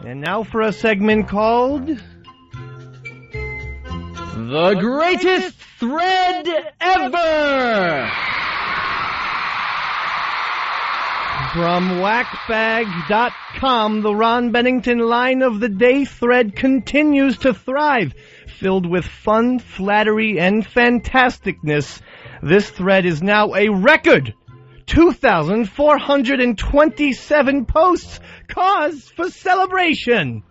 And now for a segment called... The Greatest Thread Ever! From whackbag.com, the Ron Bennington line of the day thread continues to thrive, filled with fun, flattery, and fantasticness. This thread is now a record 2,427 posts. Cause for celebration.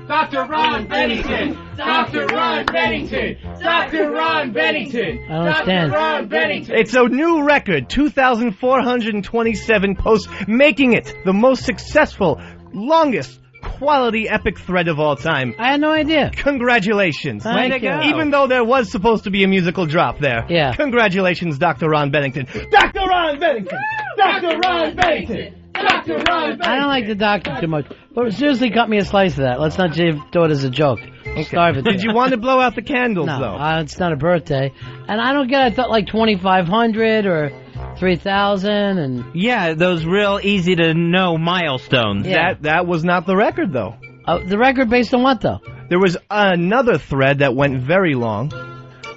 Dr. Ron Bennington! Dr. Ron Bennington! Dr. Ron Bennington! I don't understand. Dr. Ron Bennington! It's a new record, 2,427 posts, making it the most successful, longest, quality epic thread of all time. I had no idea. Congratulations. Thank you. Even though there was supposed to be a musical drop there. Yeah. Congratulations, Dr. Ron Bennington. Dr. Ron Bennington! Dr. Ron Bennington! Dr. Ron Bennington! I don't like the doctor too much. But seriously, cut me a slice of that. Let's not do it as a joke. Starve it. Did you want to blow out the candles, No, though? it's not a birthday. And I don't get it. I thought like 2,500 or 3,000 and... Yeah, those real easy-to-know milestones. Yeah. That was not the record, though. The record based on what, though? There was another thread that went very long.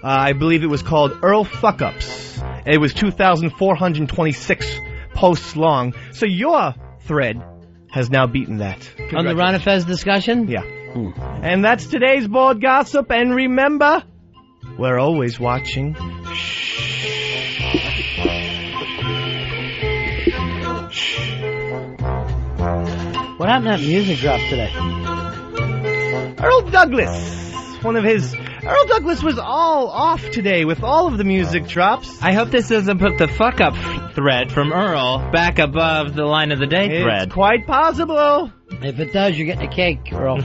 I believe it was called Earl Fuck-Ups. It was 2,426 posts long. So your thread has now beaten that. On the Ron and Fez discussion? Yeah. And that's today's board gossip. And remember, we're always watching. What happened to that music drop today? Earl Douglas. Earl Douglas was all off today with all of the music drops. I hope this doesn't put the fuck-up thread from Earl back above the line of the day thread. It's quite possible. If it does, you're getting a cake, Earl.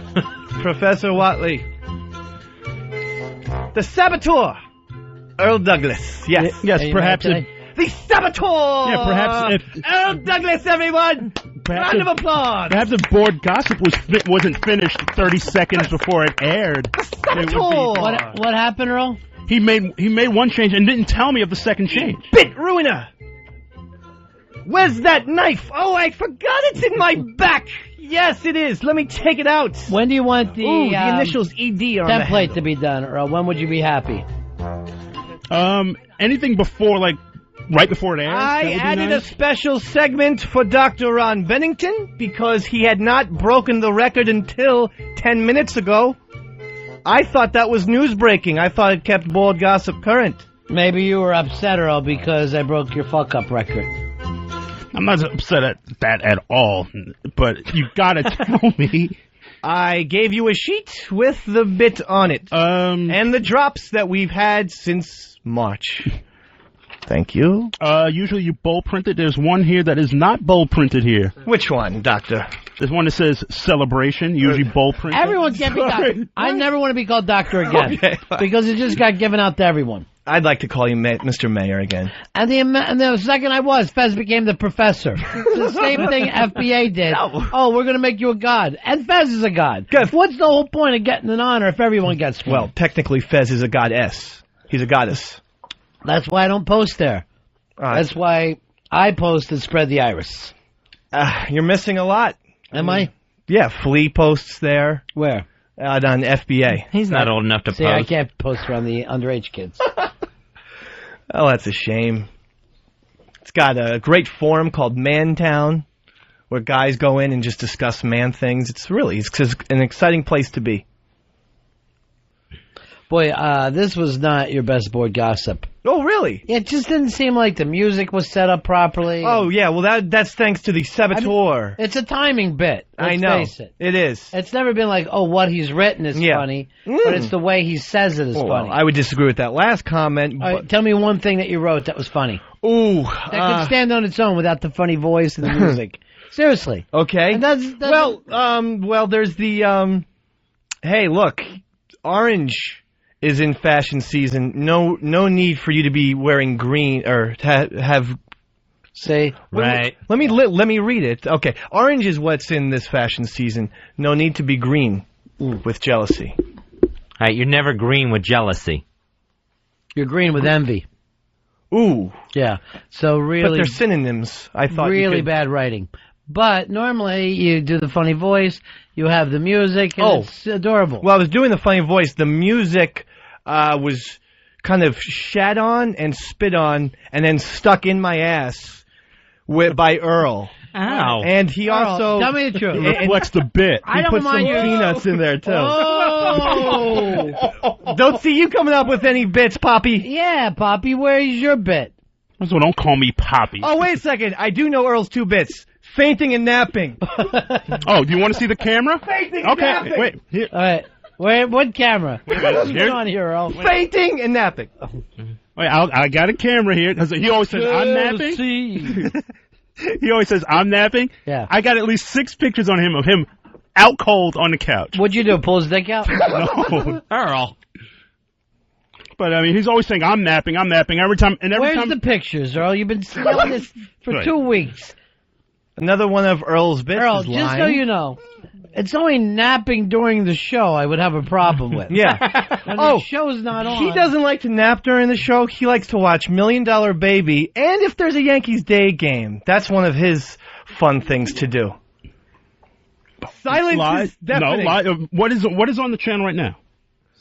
Professor Watley. The Saboteur. Earl Douglas. Yes. Yes, Are you perhaps mad if, today? The Saboteur! Yeah, perhaps if- Earl Douglas, everyone! Perhaps Round if- of applause! perhaps if board gossip wasn't finished 30 seconds before it aired. It would Saboteur! What happened, Earl? he made one change and didn't tell me of the second change. Bit ruiner! Where's that knife? Oh, I forgot it's in my back! Yes, it is. Let me take it out. When do you want the, the initials ED on the template handle. to be done, Earl? When would you be happy? Anything before, like, right before it airs? I that would be added nice. a special segment for Dr. Ron Bennington because he had not broken the record until 10 minutes ago. I thought that was news breaking. I thought it kept board gossip current. Maybe you were upset, Earl, because I broke your fuck-up record. I'm not upset at that at all, but you gotta tell me. I gave you a sheet with the bit on it. And the drops that we've had since March. Thank you. Usually you bold printed. There's one here that is not bold printed here. Which one, Doctor? There's one that says celebration, usually bold printed. Everyone can't be doctor. I never want to be called doctor again. Okay, fine. Because it just got given out to everyone. I'd like to call you Mr. Mayor again. And the second I was, Fez became the professor. The same thing FBA did. No. Oh, we're going to make you a god. And Fez is a god. Good. What's the whole point of getting an honor if everyone gets one? Well, technically, Fez is a goddess. He's a goddess. That's why I don't post there. That's why I post and spread the iris. You're missing a lot. Am I? Yeah, Flea posts there. Where? On FBA. He's not old enough to See, post. I can't post around the underage kids. Oh, that's a shame. It's got a great forum called Mantown, where guys go in and just discuss man things. It's an exciting place to be. Boy, this was not your best board gossip. Oh, really? It just didn't seem like the music was set up properly. Oh, yeah. Well, that's thanks to the Saboteur. It's a timing bit. Let's I know. face it. It is. It's never been like, oh, what he's written is funny, but it's the way he says it is Well, funny. I would disagree with that last comment. All right, tell me one thing that you wrote that was funny. Ooh. That could stand on its own without the funny voice and the music. Seriously. Okay. And that's well, there's the, hey, look, Orange is in fashion season. No need for you to be wearing green or to have. Say right. Let me read it. Okay, orange is what's in this fashion season. No need to be green with jealousy. All right, you're never green with jealousy. You're green with envy. Ooh. Yeah. So really, But they're synonyms. I thought really you could... bad writing. But normally you do the funny voice, you have the music, and it's adorable. Well, I was doing the funny voice. The music was kind of shat on and spit on and then stuck in my ass by Earl. Ow. And he Earl, also... tell me the truth. Reflects the bit. I He don't put some mind you. peanuts in there, too. Oh! Don't see you coming up with any bits, Poppy. Yeah, Poppy, where's your bit? So don't call me Poppy. Oh, wait a second. I do know Earl's 2 bits. Fainting and napping. Oh, do you want to see the camera? Fainting Okay, and napping. wait. Here. All right. What camera? What's Here. on here, Earl? Fainting and napping. Wait, I got a camera here. 'Cause he always says, I'm napping. He always says, I'm napping. Yeah. I got at least 6 pictures on him of him out cold on the couch. What'd you do, pull his dick out? No. Earl. But, I mean, he's always saying, I'm napping. Every time. Where's the pictures, Earl? You've been selling this for Right. 2 weeks. Another one of Earl's bits Earl, is just lying. so you know, it's only napping during the show I would have a problem with. Yeah. When Oh, the show's not on. He doesn't like to nap during the show. He likes to watch $1 Million Baby, and if there's a Yankees Day game, that's one of his fun things to do. Silence Live? is deafening. No, live. What is on the channel right now?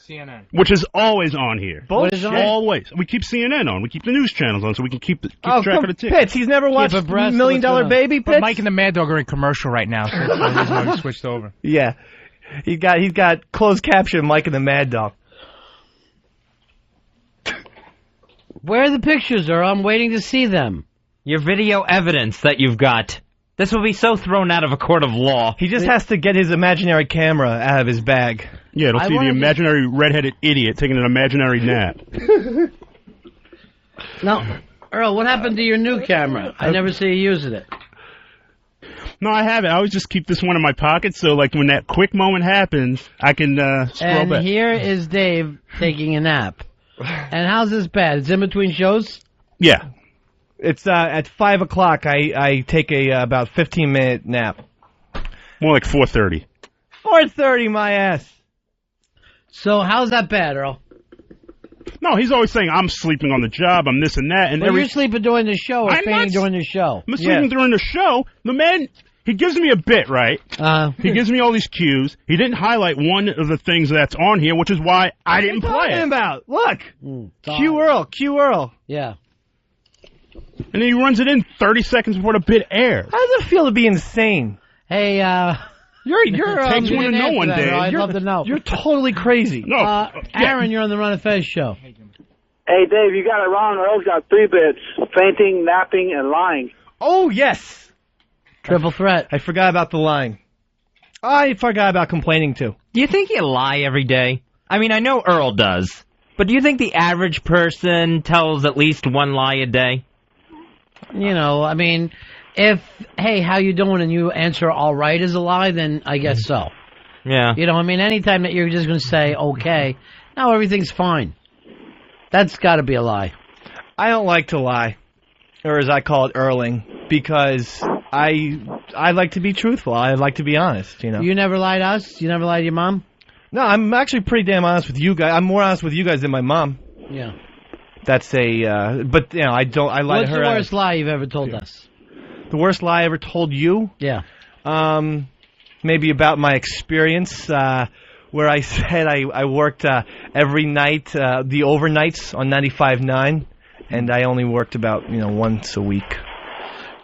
CNN. Which is always on here. What is on? Always. We keep CNN on. We keep the news channels on so we can keep Oh, track of the tickets. Pitts. He's never watched abreast $1 of Million what's going on. Baby, Pitts? But Mike and the Mad Dog are in commercial right now, so that's the reason why we switched over. Yeah. He's got closed caption Mike and the Mad Dog. Where are the pictures, Earl? I'm waiting to see them. Your video evidence that you've got. This will be so thrown out of a court of law. He just has to get his imaginary camera out of his bag. Yeah, it'll I see the wanna just- imaginary redheaded idiot taking an imaginary nap. Now, Earl, what happened to your new camera? I never see you using it. No, I haven't. I always just keep this one in my pocket so, like, when that quick moment happens, I can scroll And back. here is Dave taking a nap. And how's this bad? It's in between shows? Yeah. It's at 5 o'clock. I take a about 15-minute nap. More like 4:30. 4:30, my ass. So how's that bad, Earl? No, he's always saying, I'm sleeping on the job, I'm this and that. And Well, you're sleeping during the show or I'm fainting not- during the show? I'm sleeping during the show. The man, he gives me a bit, right? He gives me all these cues. He didn't highlight one of the things that's on here, which is why I didn't What are you play talking it. about? Look. Q Q Earl. Yeah. And then he runs it in 30 seconds before the bit airs. How does it feel to be insane? Hey, You're Takes you one to didn't know answer one that, day. Earl. I'd love to know. You're totally crazy. No. Aaron, you're on the Run of Fez show. Hey, Dave, you got it wrong. Earl's got 3 bits: fainting, napping, and lying. Oh, yes. Triple threat. I forgot about the line. I forgot about complaining, too. Do you think you lie every day? I mean, I know Earl does. But do you think the average person tells at least one lie a day? You know, I mean, if, hey, how you doing, and you answer all right is a lie, then I guess so. Yeah. You know, I mean, anytime that you're just going to say, okay, now everything's fine. That's got to be a lie. I don't like to lie, or as I call it, Earling, because I like to be truthful. I like to be honest, you know. You never lie to us? You never lie to your mom? No, I'm actually pretty damn honest with you guys. I'm more honest with you guys than my mom. Yeah. That's but, you know, I lie What's to the her. worst lie you've ever told us? The worst lie I ever told you? Yeah. Maybe about my experience, where I said I worked every night, the overnights on 95.9, and I only worked about, once a week.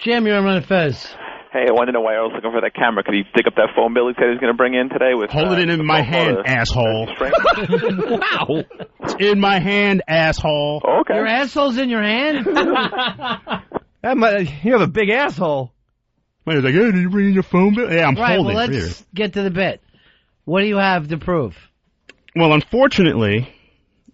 Jim, you're on Run of Fez. Hey, I wanted to know why I was looking for that camera. Could he dig up that phone bill he said he was going to bring in today? With Hold it in my hand, asshole. Wow. It's in my hand, asshole. Oh, okay. Your asshole's in your hand? You have a big asshole. Wait, he's like, hey, did you bring in your phone bill? Yeah, I'm Right, holding well, it here. let's get to the bit. What do you have to prove? Well, unfortunately,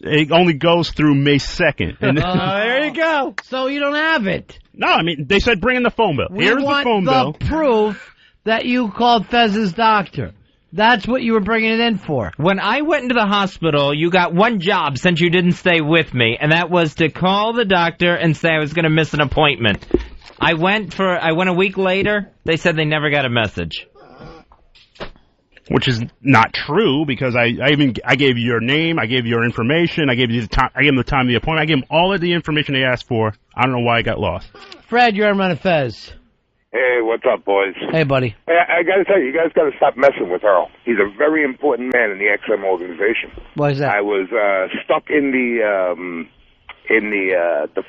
it only goes through May 2nd. And There you go. So you don't have it. no, I mean, they said bring in the phone bill. We Here's want the phone bill. proof that you called Fez's doctor. That's what you were bringing it in for. When I went into the hospital, you got one job since you didn't stay with me, and that was to call the doctor and say I was going to miss an appointment. I went a week later. They said they never got a message. Which is not true because I gave you your name, I gave you your information, I gave you the time, I gave them the time of the appointment, I gave them all of the information they asked for. I don't know why I got lost. Fred, you're on Run of Fez. Hey, what's up, boys? Hey, buddy. Hey, I got to tell you guys got to stop messing with Earl. He's a very important man in the XM organization. Why is that? I was stuck in the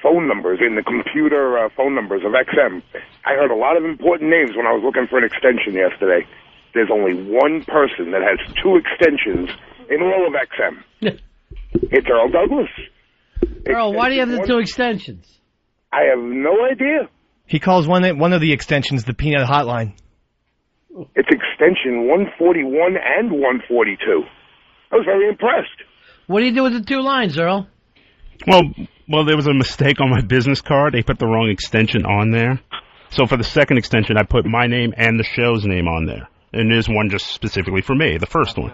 phone numbers, in the computer phone numbers of XM. I heard a lot of important names when I was looking for an extension yesterday. There's only one person that has 2 extensions in all of XM. It's Earl Douglas. Earl, why do you have the 2 extensions? I have no idea. He calls one of the extensions the Peanut Hotline. It's extension 141 and 142. I was very impressed. What do you do with the 2 lines, Earl? Well, there was a mistake on my business card. They put the wrong extension on there. So for the second extension, I put my name and the show's name on there. And there's one just specifically for me, the first one.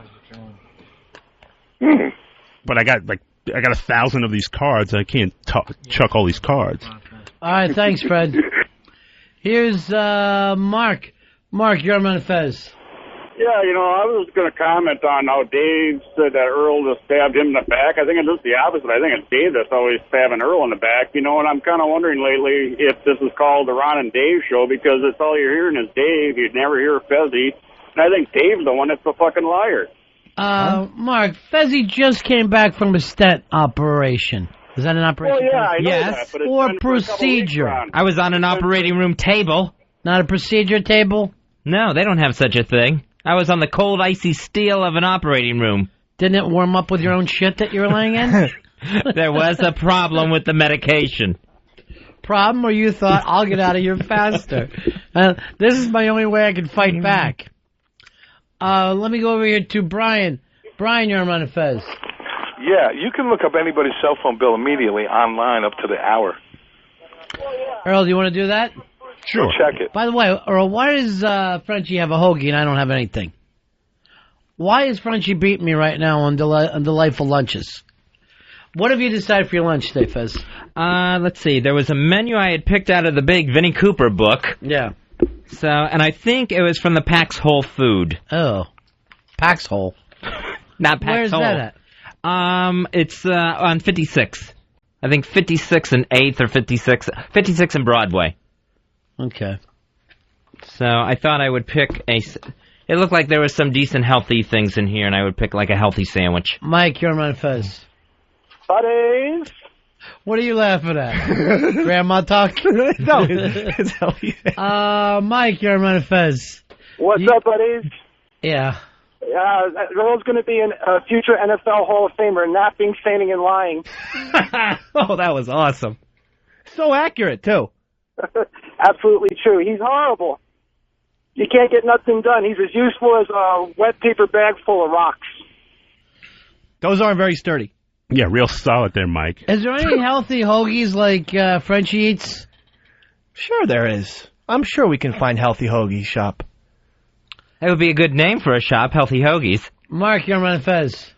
But I got 1,000 of these cards. I can't chuck all these cards. All right, thanks, Fred. Here's Mark. Mark, you're on Fez. Yeah, I was going to comment on how Dave said that Earl just stabbed him in the back. I think it's just the opposite. I think it's Dave that's always stabbing Earl in the back. And I'm kind of wondering lately if this is called the Ron and Dave show, because it's all you're hearing is Dave. You'd never hear Fezzy. And I think Dave's the one that's the fucking liar. Mark, Fezzy just came back from a stent operation. Is that an operation? Well, yeah, I know Yes. that, but it's Or been for a couple procedure. weeks I was on an operating room table. Not a procedure table? No, they don't have such a thing. I was on the cold, icy steel of an operating room. Didn't it warm up with your own shit that you were laying in? There was a problem with the medication. Problem, or you thought, I'll get out of here faster. This is my only way I can fight back. Let me go over here to Brian. Brian, you're on Fez. Yeah, you can look up anybody's cell phone bill immediately online up to the hour. Earl, do you want to do that? Sure. Check it. By the way, Earl, why does Frenchie have a hoagie and I don't have anything? Why is Frenchie beating me right now on Delightful Lunches? What have you decided for your lunch today, Fez? Let's see. There was a menu I had picked out of the big Vinnie Cooper book. Yeah. So, and I think it was from the Pax Whole Food. Oh. Pax Hole. Not Pax Where's Whole. that at? It's on 56. I think 56 and 8th or 56. 56 and Broadway. Okay. So I thought I would pick it looked like there was some decent healthy things in here, and I would pick like a healthy sandwich. Mike, you're on Fez. Buddays. What are you laughing at? Grandma talk? No, it's healthy. Mike, you're on Fez. What's up, buddies? Yeah. Earl's going to be a future NFL Hall of Famer, napping, feigning, and lying. Oh, that was awesome. So accurate, too. Absolutely true. He's horrible. You can't get nothing done. He's as useful as a wet paper bag full of rocks. Those aren't very sturdy. Yeah, real solid there, Mike. Is there any healthy hoagies like Frenchie eats? Sure there is. I'm sure we can find Healthy Hoagie Shop. That would be a good name for a shop, Healthy Hoagies. Mark, you're on Fez.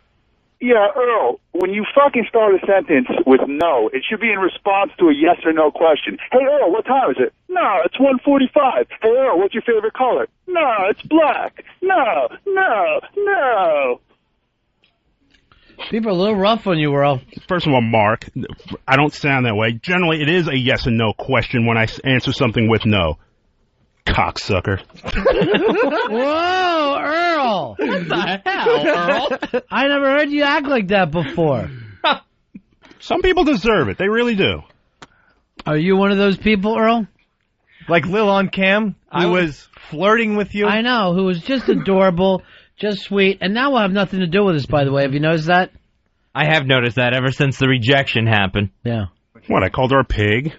Yeah, Earl, when you fucking start a sentence with no, it should be in response to a yes or no question. Hey, Earl, what time is it? No, it's 1:45. Hey, Earl, what's your favorite color? No, it's black. No. People are a little rough on you, Earl. First of all, Mark, I don't sound that way. Generally, it is a yes and no question when I answer something with no. Cocksucker. Whoa, Earl! What the hell, Earl? I never heard you act like that before. Some people deserve it. They really do. Are you one of those people, Earl? Like Lil on Cam, who was flirting with you? I know, who was just adorable, just sweet, and now will have nothing to do with us, by the way. Have you noticed that? I have noticed that ever since the rejection happened. Yeah. What, I called her a pig?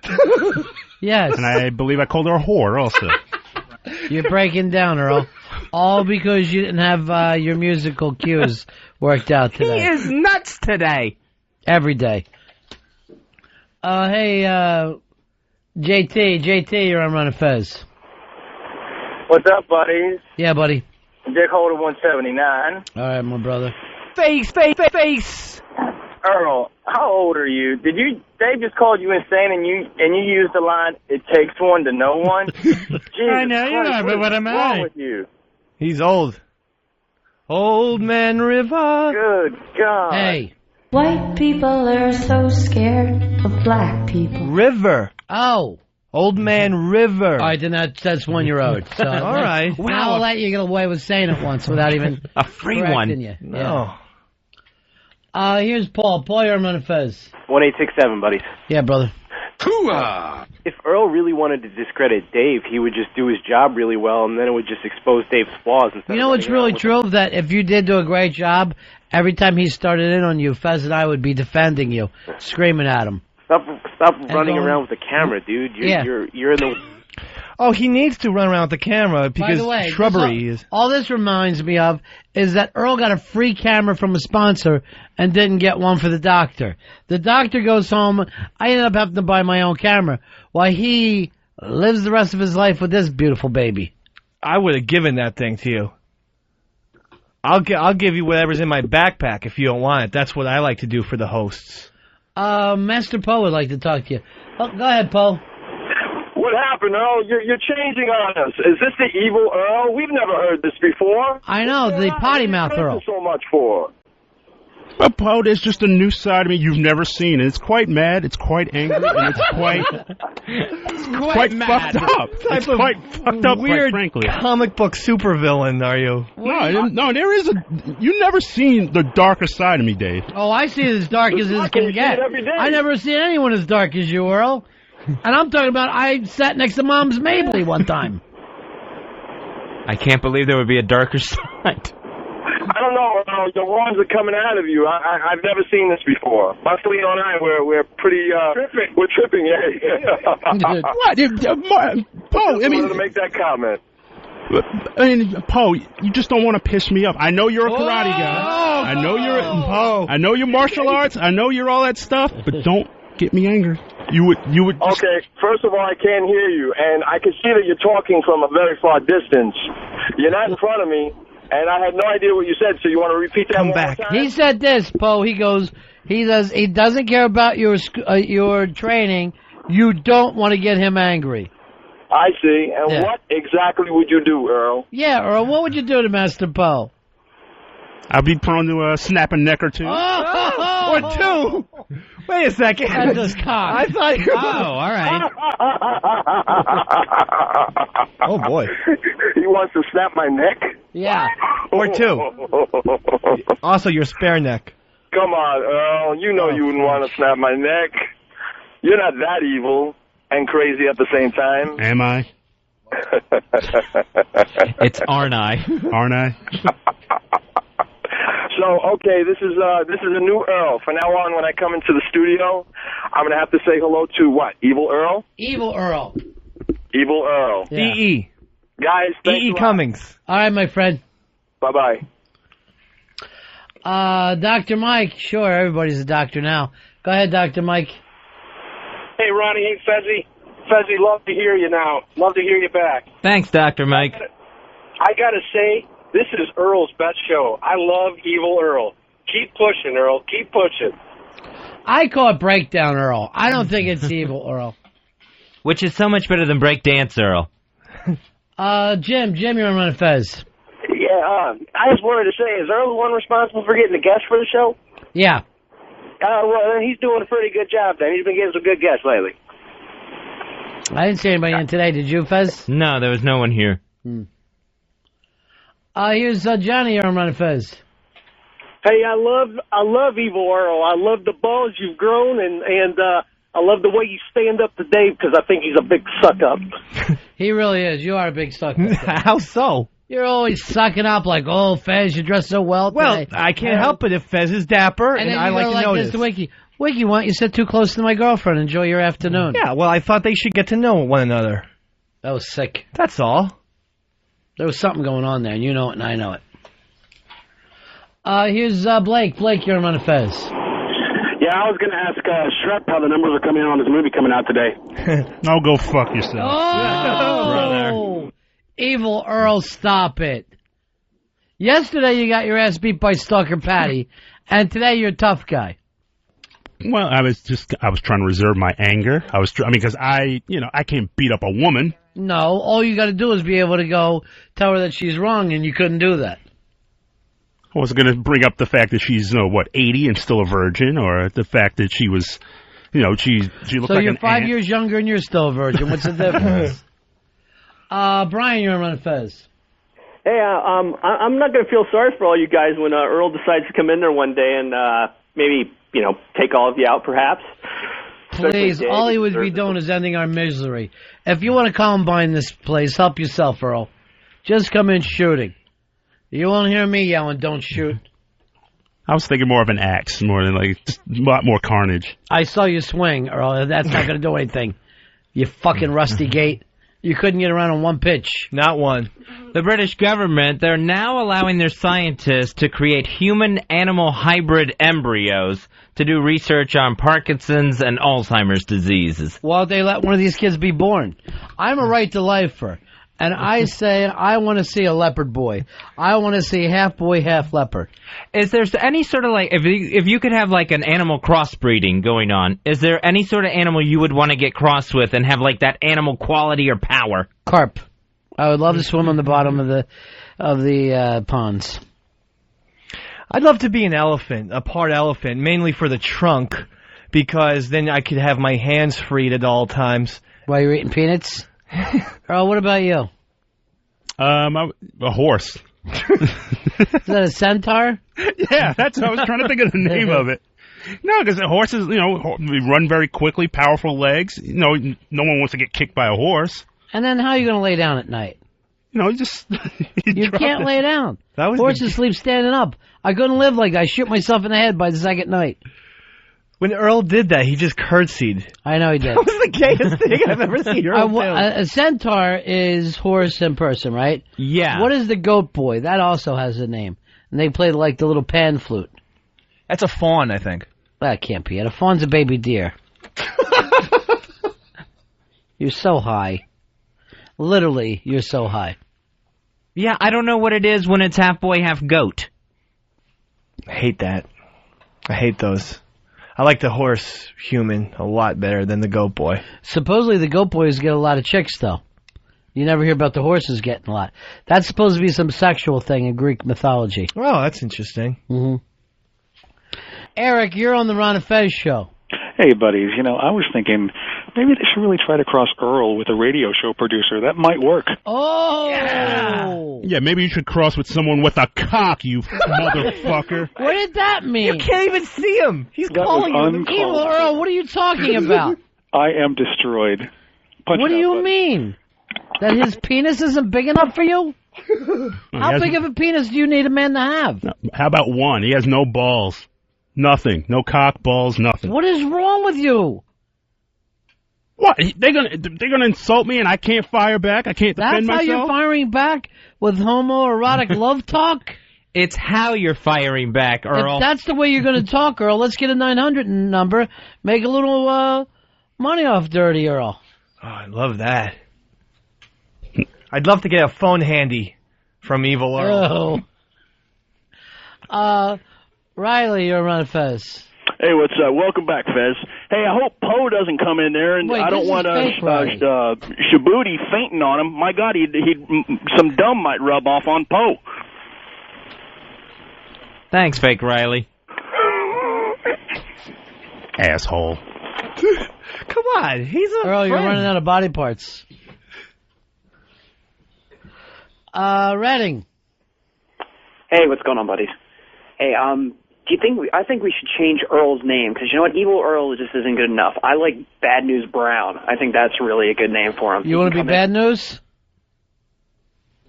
Yes. And I believe I called her a whore also. You're breaking down, Earl. All because you didn't have your musical cues worked out today. He is nuts today. Every day. Hey, JT, you're on Run Fez. What's up, buddies? Yeah, buddy. Dick Holder 179. All right, my brother. Face. Earl, how old are you? Dave just called you insane and you used the line, "It takes one to know one"? I know, you know, but what am I? What's wrong with you? He's old. Old Man River. Good God. Hey. White people are so scared of black people. River. Oh. Old Man River. All right, then that's one you're owed. So, all right. Now I'll let you get away with saying it once without even a free correcting one. You. No. Yeah. Here's Paul. Paul, you're on Fez. 1867, buddies. Yeah, brother. If Earl really wanted to discredit Dave, he would just do his job really well, and then it would just expose Dave's flaws. Instead You know what's really true? That if you did do a great job, every time he started in on you, Fez and I would be defending you, screaming at him. Stop running around with the camera, dude. You're in the... Oh, he needs to run around with the camera because By the way, shrubbery is... All this reminds me of is that Earl got a free camera from a sponsor and didn't get one for the doctor. The doctor goes home. I ended up having to buy my own camera while he lives the rest of his life with this beautiful baby. I would have given that thing to you. I'll give you whatever's in my backpack if you don't want it. That's what I like to do for the hosts. Master Poe would like to talk to you. Oh, go ahead, Poe. What happened, Earl? You're changing on us. Is this the evil Earl? We've never heard this before. I know, the potty mouth Earl. So much for. Poe, there's just a new side of me you've never seen, and it's quite mad, it's quite angry, and it's quite mad. fucked up. It's quite fucked up, weird, quite frankly. Comic book supervillain, are you? No, there is you've never seen the darker side of me, Dave. Oh, I see it as dark as it can get. I never seen anyone as dark as you, Earl. And I'm talking about I sat next to Mom's Mabley one time. I can't believe there would be a darker side. I don't know. The worms are coming out of you. I've never seen this before. Marcelino and I, we're pretty... tripping. We're tripping, yeah. What? Poe, I wanted to make that comment. I mean, Poe, you just don't want to piss me off. I know you're a karate guy. I know you're martial arts. I know you're all that stuff. But don't get me angry. You would. Okay, first of all, I can't hear you, and I can see that you're talking from a very far distance. You're not in front of me, and I had no idea what you said. So you want to repeat that one more time? He said this, Poe. He goes. He doesn't care about your training. You don't want to get him angry. I see. And what exactly would you do, Earl? Yeah, Earl. What would you do to Master Poe? I'll be prone to snap a neck or two. Or two. Wait a second. That's just cock. I thought you... all right. Oh, boy. He wants to snap my neck? Yeah. Or two. Also, your spare neck. Come on, Earl. You know you wouldn't want to snap my neck. You're not that evil and crazy at the same time. Am I? It's aren't I? Aren't I? So, okay, this is a new Earl. From now on, when I come into the studio, I'm going to have to say hello to what? Evil Earl? Evil Earl. Evil Earl. Yeah. E.E. Guys, thanks E.E. Cummings. All right, my friend. Bye-bye. Dr. Mike. Sure, everybody's a doctor now. Go ahead, Dr. Mike. Hey, Ronnie. Hey, Fezzy. Fezzy, love to hear you now. Love to hear you back. Thanks, Dr. Mike. I got to say, this is Earl's best show. I love Evil Earl. Keep pushing, Earl. Keep pushing. I call it Breakdown Earl. I don't think it's Evil Earl. Which is so much better than Breakdance Earl. Jim, you're on Run Fez. Yeah, I just wanted to say, is Earl the one responsible for getting the guests for the show? Yeah. Well, then he's doing a pretty good job then. He's been getting some good guests lately. I didn't see anybody in today. Did you, Fez? No, there was no one here. Here's Johnny. You're on Run Fez. Hey, I love Evil Earl. I love the balls you've grown, and I love the way you stand up to Dave because I think he's a big suck-up. He really is. You are a big suck-up. How so? You're always sucking up like, oh, Fez, you dress so well today. Well, I can't help it if Fez is dapper, and I like to notice. This to Wiki. Wiki, why don't you sit too close to my girlfriend? Enjoy your afternoon. Yeah, well, I thought they should get to know one another. That was sick. That's all. There was something going on there, and you know it, and I know it. Here's Blake. Blake, you're on Fez. Yeah, I was going to ask Shrek how the numbers are coming out on his movie coming out today. Oh, go fuck yourself. Oh, brother. Evil Earl, stop it. Yesterday you got your ass beat by Stalker Patty, and today you're a tough guy. Well, I was trying to reserve my anger. Because I can't beat up a woman. No, all you got to do is be able to go tell her that she's wrong, and you couldn't do that. I wasn't going to bring up the fact that she's, 80 and still a virgin, or the fact that she was she looked So like you're an 5 ant. years younger and you're still a virgin. What's the difference? Brian, you're on Fez. Hey, I'm not going to feel sorry for all you guys when Earl decides to come in there one day and maybe, take all of you out, perhaps. Please, all he would be doing is ending our misery. If you want to combine this place, help yourself, Earl. Just come in shooting. You won't hear me yelling, don't shoot. I was thinking more of an axe, more than just a lot more carnage. I saw you swing, Earl. That's not going to do anything. You fucking rusty gate. You couldn't get around on one pitch. Not one. The British government, they're now allowing their scientists to create human-animal hybrid embryos to do research on Parkinson's and Alzheimer's diseases. Well, they let one of these kids be born. I'm a right-to-lifer, and I say I want to see a leopard boy. I want to see half boy, half leopard. Is there any sort of if you could have an animal crossbreeding going on, is there any sort of animal you would want to get crossed with and have that animal quality or power? Carp. I would love to swim on the bottom of the ponds. I'd love to be an elephant, a part elephant, mainly for the trunk, because then I could have my hands freed at all times. While you're eating peanuts? Earl, what about you? A horse. Is that a centaur? Yeah, I was trying to think of the name of it. No, because horses, they run very quickly, powerful legs. No one wants to get kicked by a horse. And then how are you going to lay down at night? You can't lay down. Horses sleep standing up. I couldn't live like that. I shoot myself in the head by the second night. When Earl did that, he just curtsied. I know he did. That was the gayest thing I've ever seen. A centaur is horse in person, right? Yeah. What is the goat boy? That also has a name. And they play the little pan flute. That's a fawn, I think. That can't be it. A fawn's a baby deer. You're so high. Literally, you're so high. Yeah, I don't know what it is when it's half boy, half goat. I hate that. I hate those. I like the horse human a lot better than the goat boy. Supposedly the goat boys get a lot of chicks, though. You never hear about the horses getting a lot. That's supposed to be some sexual thing in Greek mythology. Oh, that's interesting. Mm-hmm. Eric, you're on the Ron and Fez show. Hey, buddies. I was thinking maybe they should really try to cross Earl with a radio show producer. That might work. Oh! Yeah, maybe you should cross with someone with a cock, you motherfucker. What did that mean? You can't even see him. He's calling you. Evil Earl, what are you talking about? I am destroyed. What do you mean? That his penis isn't big enough for you? How big of a penis do you need a man to have? How about one? He has no balls. Nothing. No cock, balls, nothing. What is wrong with you? What? They're gonna insult me and I can't fire back? I can't defend myself? That's how you're firing back with homoerotic love talk? It's how you're firing back, Earl. If that's the way you're going to talk, Earl, let's get a 900 number. Make a little money off Dirty Earl. Oh, I love that. I'd love to get a phone handy from Evil Earl. Oh. Riley, you're on Fez. Hey, what's up? Welcome back, Fez. Hey, I hope Poe doesn't come in there, and I don't want Shabuti fainting on him. My God, some dumb might rub off on Poe. Thanks, fake Riley. Asshole. Come on, he's a Earl, friend. you're running out of body parts. Redding. Hey, what's going on, buddies? Hey, I think we should change Earl's name, because you know what? Evil Earl just isn't good enough. I like Bad News Brown. I think that's really a good name for him. You want to be Bad News?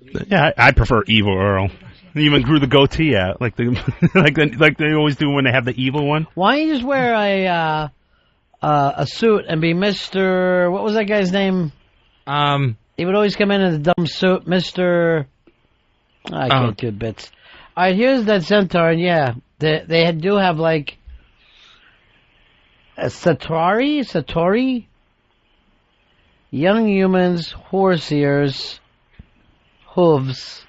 Yeah, I prefer Evil Earl. He even grew the goatee out, like they always do when they have the evil one. Why don't you just wear a suit and be Mr. What was that guy's name? He would always come in a dumb suit, Mr. I can't do bits. All right, here's that centaur, and yeah, they do have like a Satori, young humans, horse ears, hooves,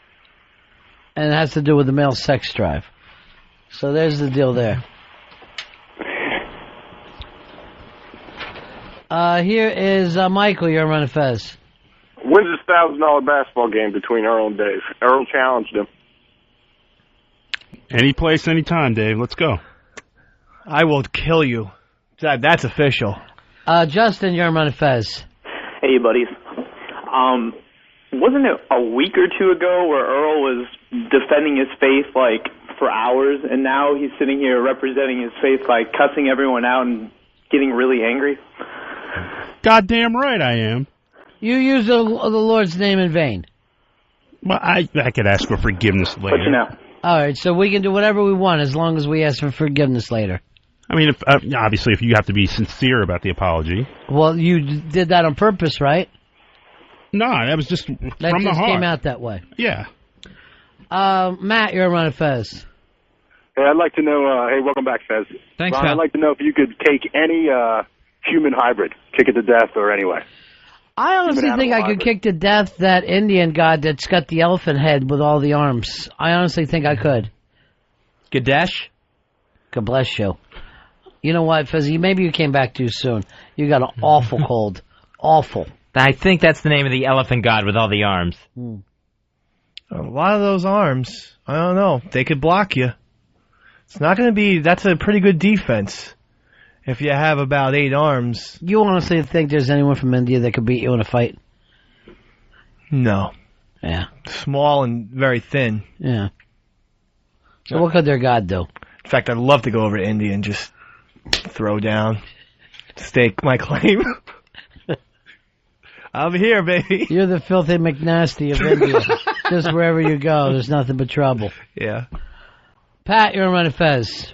and it has to do with the male sex drive. So there's the deal there. Here is Michael, you're running Fez. When's this $1,000 basketball game between Earl and Dave? Earl challenged him. Any place, any time, Dave. Let's go. I will kill you That's official. Justin, you're on Fez. Hey, buddies. Wasn't it a week or two ago where Earl was defending his faith like for hours, and now he's sitting here representing his faith by cussing everyone out and getting really angry? Goddamn right I am. You use the Lord's name in vain. Well, I could ask for forgiveness later. But you know. All right, so we can do whatever we want as long as we ask for forgiveness later. I mean, obviously, if you have to be sincere about the apology. Well, you did that on purpose, right? No, that was just from the heart. That just came out that way. Yeah. Matt, you're on Fez. Hey, I'd like to know, hey, welcome back, Fez. Thanks, Ron, pal. I'd like to know if you could take any human hybrid, kick it to death or anyway. I honestly think I could kick to death that Indian god that's got the elephant head with all the arms. I honestly think I could. Gadesh? God bless you. You know what, Fezzy? Maybe you came back too soon. You got an awful cold. Awful. I think that's the name of the elephant god with all the arms. A lot of those arms, I don't know. They could block you. It's not going to be... That's a pretty good defense. If you have about 8 arms. You honestly think there's anyone from India that could beat you in a fight? No. Yeah. Small and very thin. Yeah. So what could their god do? In fact, I'd love to go over to India and just throw down. Stake my claim. I'm here, baby. You're the filthy McNasty of India. Just wherever you go, there's nothing but trouble. Yeah. Pat, you're on Fez.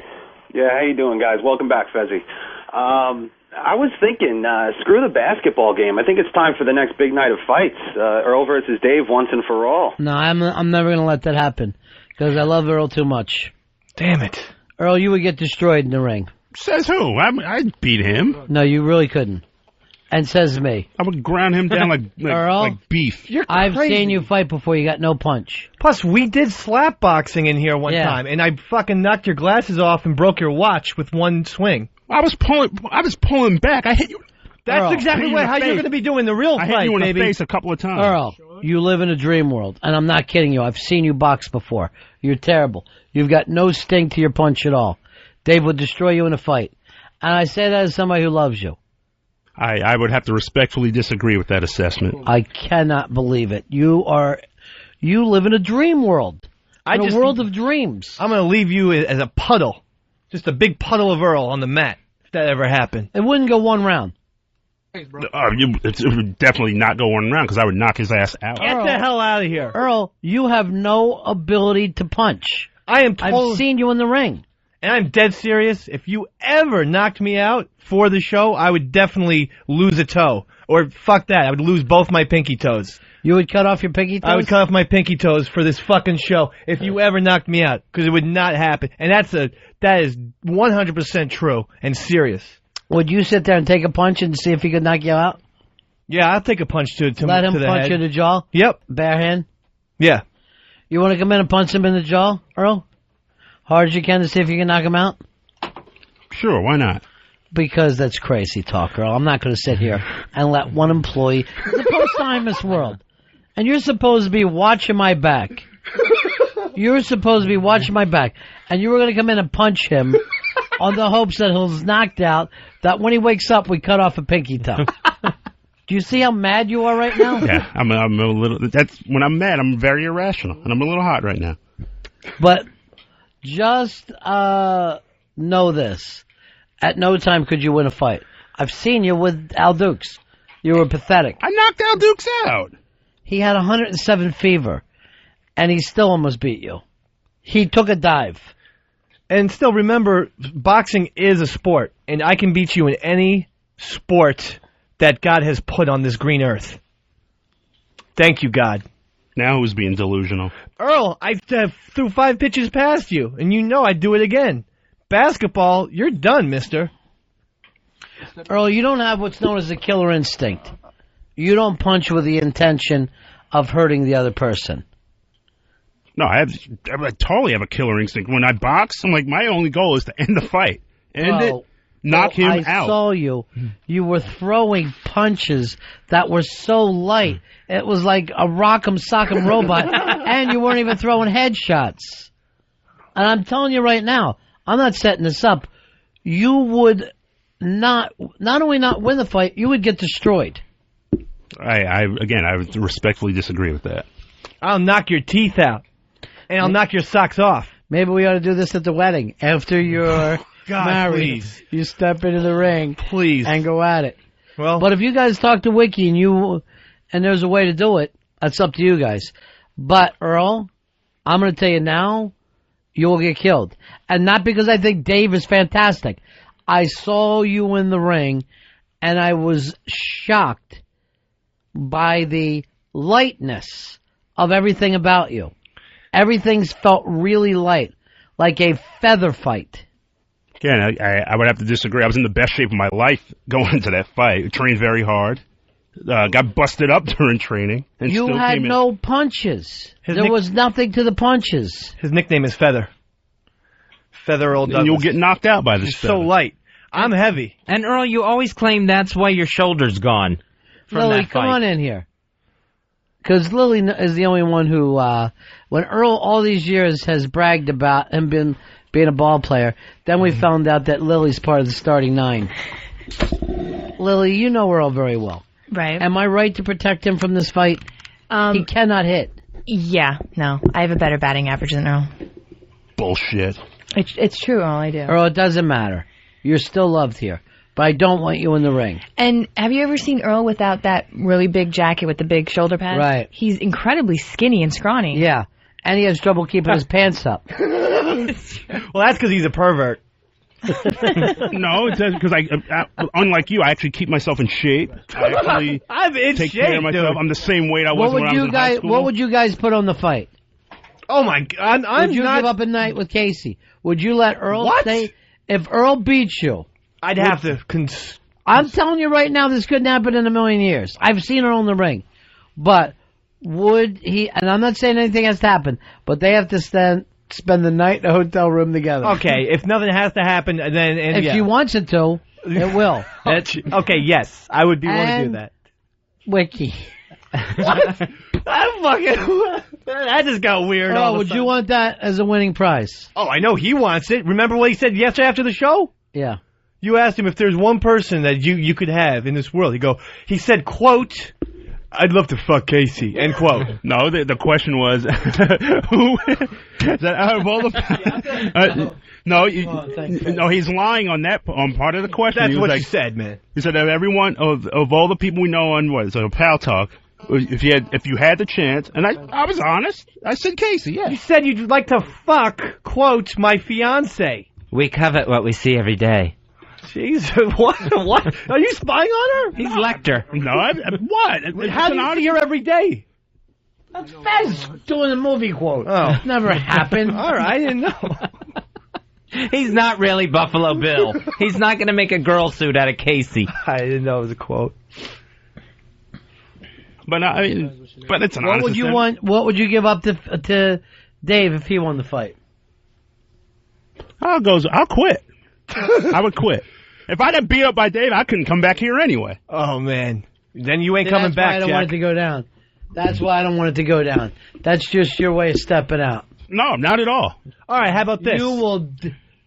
Yeah, how you doing, guys? Welcome back, Fezzy. I was thinking, screw the basketball game. I think it's time for the next big night of fights. Earl versus Dave once and for all. No, I'm never going to let that happen because I love Earl too much. Damn it. Earl, you would get destroyed in the ring. Says who? I'd beat him. No, you really couldn't. And says me. I would ground him down like beef. I've seen you fight before. You got no punch. Plus, we did slap boxing in here one time, and I fucking knocked your glasses off and broke your watch with one swing. I was pulling back. I hit you. That's Earl, exactly how you're going to be doing the real fight, I hit you in baby. the face a couple of times. Earl, you live in a dream world, and I'm not kidding you. I've seen you box before. You're terrible. You've got no sting to your punch at all. Dave would destroy you in a fight. And I say that as somebody who loves you. I would have to respectfully disagree with that assessment. I cannot believe it. You live in a dream world. A world of dreams. I'm going to leave you as a puddle. Just a big puddle of Earl on the mat, if that ever happened. It wouldn't go one round. It would definitely not go one round because I would knock his ass out. Get the hell out of here. Earl, you have no ability to punch. I've seen you in the ring. And I'm dead serious. If you ever knocked me out for the show, I would definitely lose a toe. Or fuck that, I would lose both my pinky toes. You would cut off your pinky toes? I would cut off my pinky toes for this fucking show if you ever knocked me out, because it would not happen. And that is 100% true and serious. Would you sit there and take a punch and see if he could knock you out? Yeah, I'll take a punch to Let him the punch head. you in the jaw? Yep. Bare hand? Yeah. You want to come in and punch him in the jaw, Earl? Hard as you can to see if you can knock him out? Sure, why not? Because that's crazy talk, Earl. I'm not going to sit here and let one employee... It's a post-time Miss World. And you're supposed to be watching my back. You're supposed to be watching my back. And you were going to come in and punch him on the hopes that he's knocked out, that when he wakes up, we cut off a pinky toe. Do you see how mad you are right now? Yeah, I'm a little... When I'm mad, I'm very irrational, and I'm a little hot right now. But just know this. At no time could you win a fight. I've seen you with Al Dukes. You were pathetic. I knocked Al Dukes out. He had 107 fever, and he still almost beat you. He took a dive. And still, remember, boxing is a sport, and I can beat you in any sport that God has put on this green earth. Thank you, God. Now who's being delusional? Earl, I threw 5 pitches past you, and you know I'd do it again. Basketball, you're done, mister. Earl, you don't have what's known as a killer instinct. You don't punch with the intention of hurting the other person. No, I totally have a killer instinct. When I box, I'm like, my only goal is to end the fight. Knock him out. I saw you. You were throwing punches that were so light. It was like a rock'em sock'em robot, and you weren't even throwing headshots. And I'm telling you right now, I'm not setting this up. You would not only not win the fight, you would get destroyed. I would respectfully disagree with that. I'll knock your teeth out, and I'll knock your socks off. Maybe we ought to do this at the wedding. After you're married, please. You step into the ring, please, and go at it. Well, but if you guys talk to Wiki and there's a way to do it, that's up to you guys. But Earl, I'm going to tell you now, you will get killed, and not because I think Dave is fantastic. I saw you in the ring, and I was shocked by the lightness of everything about you. Everything's felt really light, like a feather fight. Again, I would have to disagree. I was in the best shape of my life going into that fight. Trained very hard. Got busted up during training. And you still had came in. no punches. There was nothing to the punches. His nickname is Feather. Feather Earl Douglas. And you'll get knocked out by this. He's so light. I'm heavy. And Earl, you always claim that's why your shoulder's gone from Lily, that fight. come on in here. Because Lily is the only one who, when Earl all these years has bragged about him being a ball player, then we found out that Lily's part of the starting 9. Lily, you know Earl very well. Right. Am I right to protect him from this fight? He cannot hit. Yeah, no. I have a better batting average than Earl. Bullshit. It's true, Earl, I do. Earl, it doesn't matter. You're still loved here. But I don't want you in the ring. And have you ever seen Earl without that really big jacket with the big shoulder pads? Right. He's incredibly skinny and scrawny. Yeah. And he has trouble keeping his pants up. Well, that's because he's a pervert. No, it's because unlike you, I actually keep myself in shape. I actually I'm in take shape, care of myself. dude. I'm the same weight I was when I was in high school. What would you guys put on the fight? Oh my God! Would you give up a night with Casey? Would you let Earl stay? If Earl beats you, I'd have to. I'm telling you right now, this couldn't happen in a million years. I've seen Earl in the ring, but would he? And I'm not saying anything has to happen, but they have to spend the night in a hotel room together. Okay, if nothing has to happen, then if she wants it to, it will. Okay, yes, I would be willing to do that. Wiki. That just got weird. Earl, would you want that as a winning prize? Oh, I know he wants it. Remember what he said yesterday after the show? Yeah. You asked him if there's one person that you could have in this world. He said, quote, I'd love to fuck Casey, end quote. No, the question was, who, out of all the, no, he's lying on that, on part of the question. That's what you said, man. He said that everyone, of all the people we know on, Pal Talk, if you had the chance, and I was honest, I said Casey, yeah. You said you'd like to fuck, quote, my fiance. We covet what we see every day. Jeez, what? Are you spying on her? He's Lecter. No, what? How do you see her every day? That's Fez doing a movie quote. Oh. Never happened. All right, I didn't know. He's not really Buffalo Bill. He's not going to make a girl suit out of Casey. I didn't know it was a quote. But but it's an What would you want? What would you give up to Dave if he won the fight? I'll quit. I would quit. If I got beat up by Dave, I couldn't come back here anyway. Oh man, then you ain't coming back, That's why I don't Jack. want it to go down. That's why I don't want it to go down. That's just your way of stepping out. No, not at all. All right, how about this?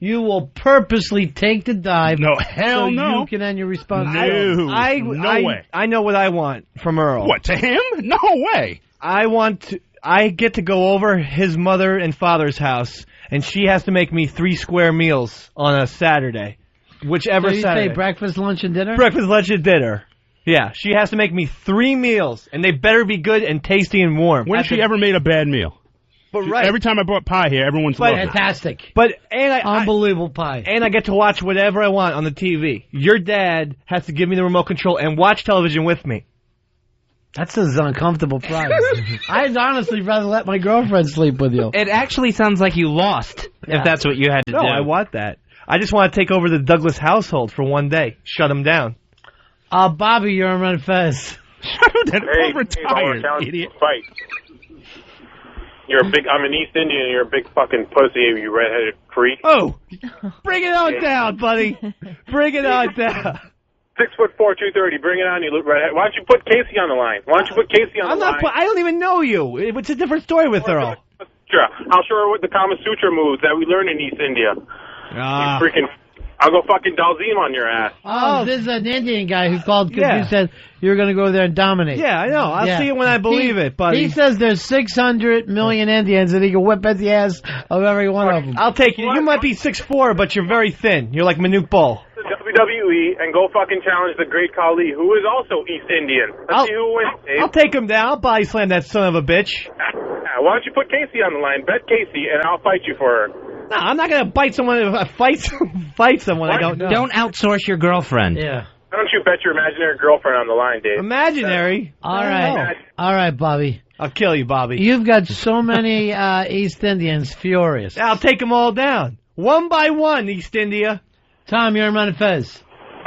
You will purposely take the dive. No, hell so no. You can end your responsibility. No way. I know what I want from Earl. What, to him? No way. I get to go over his mother and father's house, and she has to make me 3 square meals on a Saturday. Whichever so you Saturday. say breakfast, lunch, and dinner? Breakfast, lunch, and dinner. Yeah, she has to make me 3 meals, and they better be good and tasty and warm. When has she ever made a bad meal? But right. Every time I brought pie here, everyone's loved it. Fantastic. But unbelievable pie. And I get to watch whatever I want on the TV. Your dad has to give me the remote control and watch television with me. That's an uncomfortable prize. I'd honestly rather let my girlfriend sleep with you. It actually sounds like you lost, if that's what you had to do. No, I want that. I just want to take over the Douglas household for one day. Shut him down. Bobby, you're on Red Fez. I'm retired, idiot. Fight. I'm an East Indian, and you're a big fucking pussy, you redheaded freak. Oh, bring it on down, buddy. Bring it on down. 6'4", 230. Bring it on, you little redhead. Why don't you put Casey on the line? Why don't you put Casey on the line? I don't even know you. It's a different story with Earl. I'll show her what the Kama Sutra moves that we learned in East India. You freaking I'll go fucking Dalzim on your ass. Oh, this is an Indian guy who called because Yeah. you said you were going to go there and dominate. Yeah, I know. I'll see it when I believe it, buddy. He says there's 600 million Indians and he can whip at the ass of every one of them. I'll take you. You might be 6'4", but you're very thin. You're like Manute Bol. The WWE and go fucking challenge the Great Khali, who is also East Indian. Let's see who wins, Dave. I'll take him down. I'll body slam that son of a bitch. Why don't you put Casey on the line? Bet Casey, and I'll fight you for her. No, I'm not going to bite someone if I fight someone I don't know. Don't outsource your girlfriend. Yeah. Why don't you bet your imaginary girlfriend on the line, Dave? Imaginary? All right, Bobby. I'll kill you, Bobby. You've got so many East Indians furious. I'll take them all down. One by one, East India. Tom, you're in Montefiore.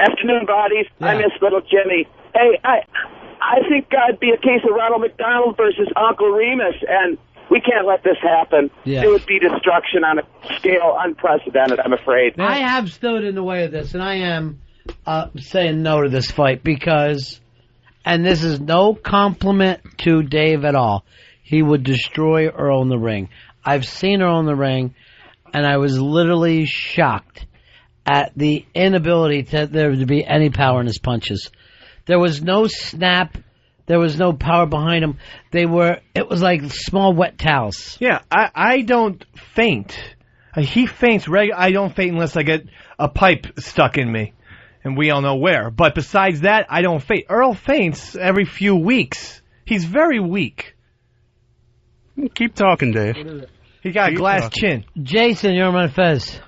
Afternoon, bodies. I miss little Jimmy. Hey, I think I'd be a case of Ronald McDonald versus Uncle Remus, and we can't let this happen. Yeah. It would be destruction on a scale unprecedented, I'm afraid. I have stood in the way of this, and I am saying no to this fight because, and this is no compliment to Dave at all, he would destroy Earl in the ring. I've seen Earl in the ring, and I was literally shocked at the inability there to be any power in his punches. There was no snap. There was no power behind him. It was like small wet towels. Yeah, I don't faint. He faints I don't faint unless I get a pipe stuck in me. And we all know where. But besides that, I don't faint. Earl faints every few weeks. He's very weak. Keep talking, Dave. He got a glass chin. Jason, you're on Fez.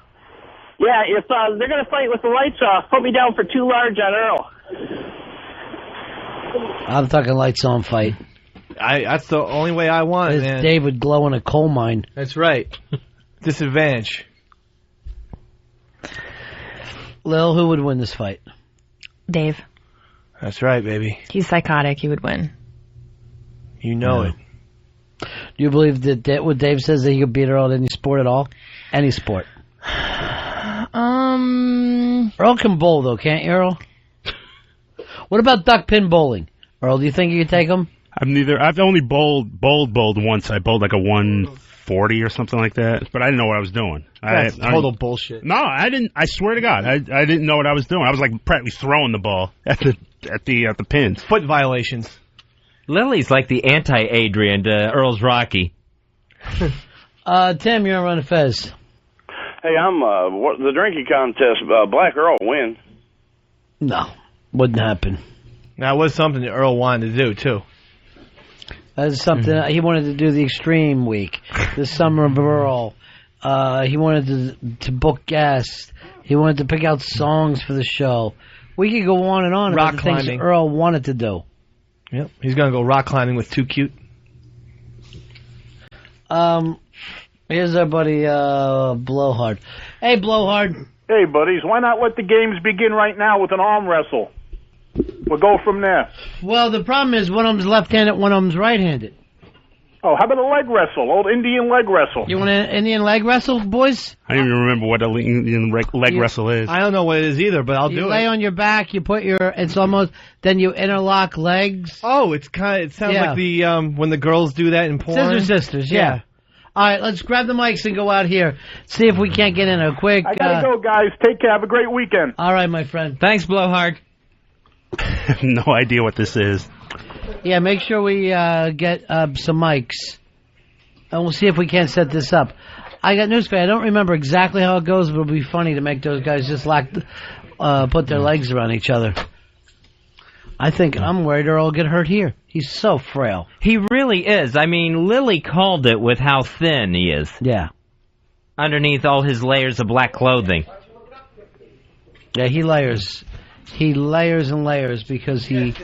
Yeah, if they're going to fight with the lights off, put me down for 2 large on Earl. I'm talking lights on fight. That's the only way I want it, man. Dave would glow in a coal mine. That's right. Disadvantage. Lil, who would win this fight? Dave. That's right, baby. He's psychotic. He would win. You know it. Do you believe that what Dave says that he could beat Earl in any sport at all? Any sport. Earl can bowl, though, can't you, Earl? What about duck pin bowling? Earl, do you think you could take him? I've only bowled once. I bowled like a 140 or something like that, but I didn't know what I was doing. That's total bullshit. No, I didn't. I swear to God, I didn't know what I was doing. I was like practically throwing the ball at the pins. Foot violations. Lily's like the anti-Adrian to Earl's Rocky. Tim, you're on Fez. Hey, I'm the drinking contest. Black Earl win. No, wouldn't happen. That was something that Earl wanted to do too. That's something he wanted to do. The Extreme Week, the Summer of Earl. He wanted to book guests. He wanted to pick out songs for the show. We could go on and on Rock about the things climbing. Earl wanted to do. Yep, he's gonna go rock climbing with Too Cute. Here's our buddy Blowhard. Hey, Blowhard. Hey, buddies, why not let the games begin right now with an arm wrestle? We'll go from there. Well, the problem is one of them's left-handed, one of them's right-handed. Oh, how about a leg wrestle? Old Indian leg wrestle. You want an Indian leg wrestle, boys? I don't even remember what a leg wrestle is. I don't know what it is either, but I'll You do lay it. on your back, you put it's almost, then you interlock legs. Oh, it sounds like the when the girls do that in porn. Scissor Sisters, yeah. All right, let's grab the mics and go out here. See if we can't get in a quick... I gotta go, guys. Take care. Have a great weekend. All right, my friend. Thanks, Blowhard. I have no idea what this is. Yeah, make sure we get some mics. And we'll see if we can't set this up. I got news for you. I don't remember exactly how it goes, but it'll be funny to make those guys just put their legs around each other. I think I'm worried Earl will get hurt here. He's so frail. He really is. I mean, Lily called it with how thin he is. Yeah. Underneath all his layers of black clothing. Yeah, he layers. He layers and layers because he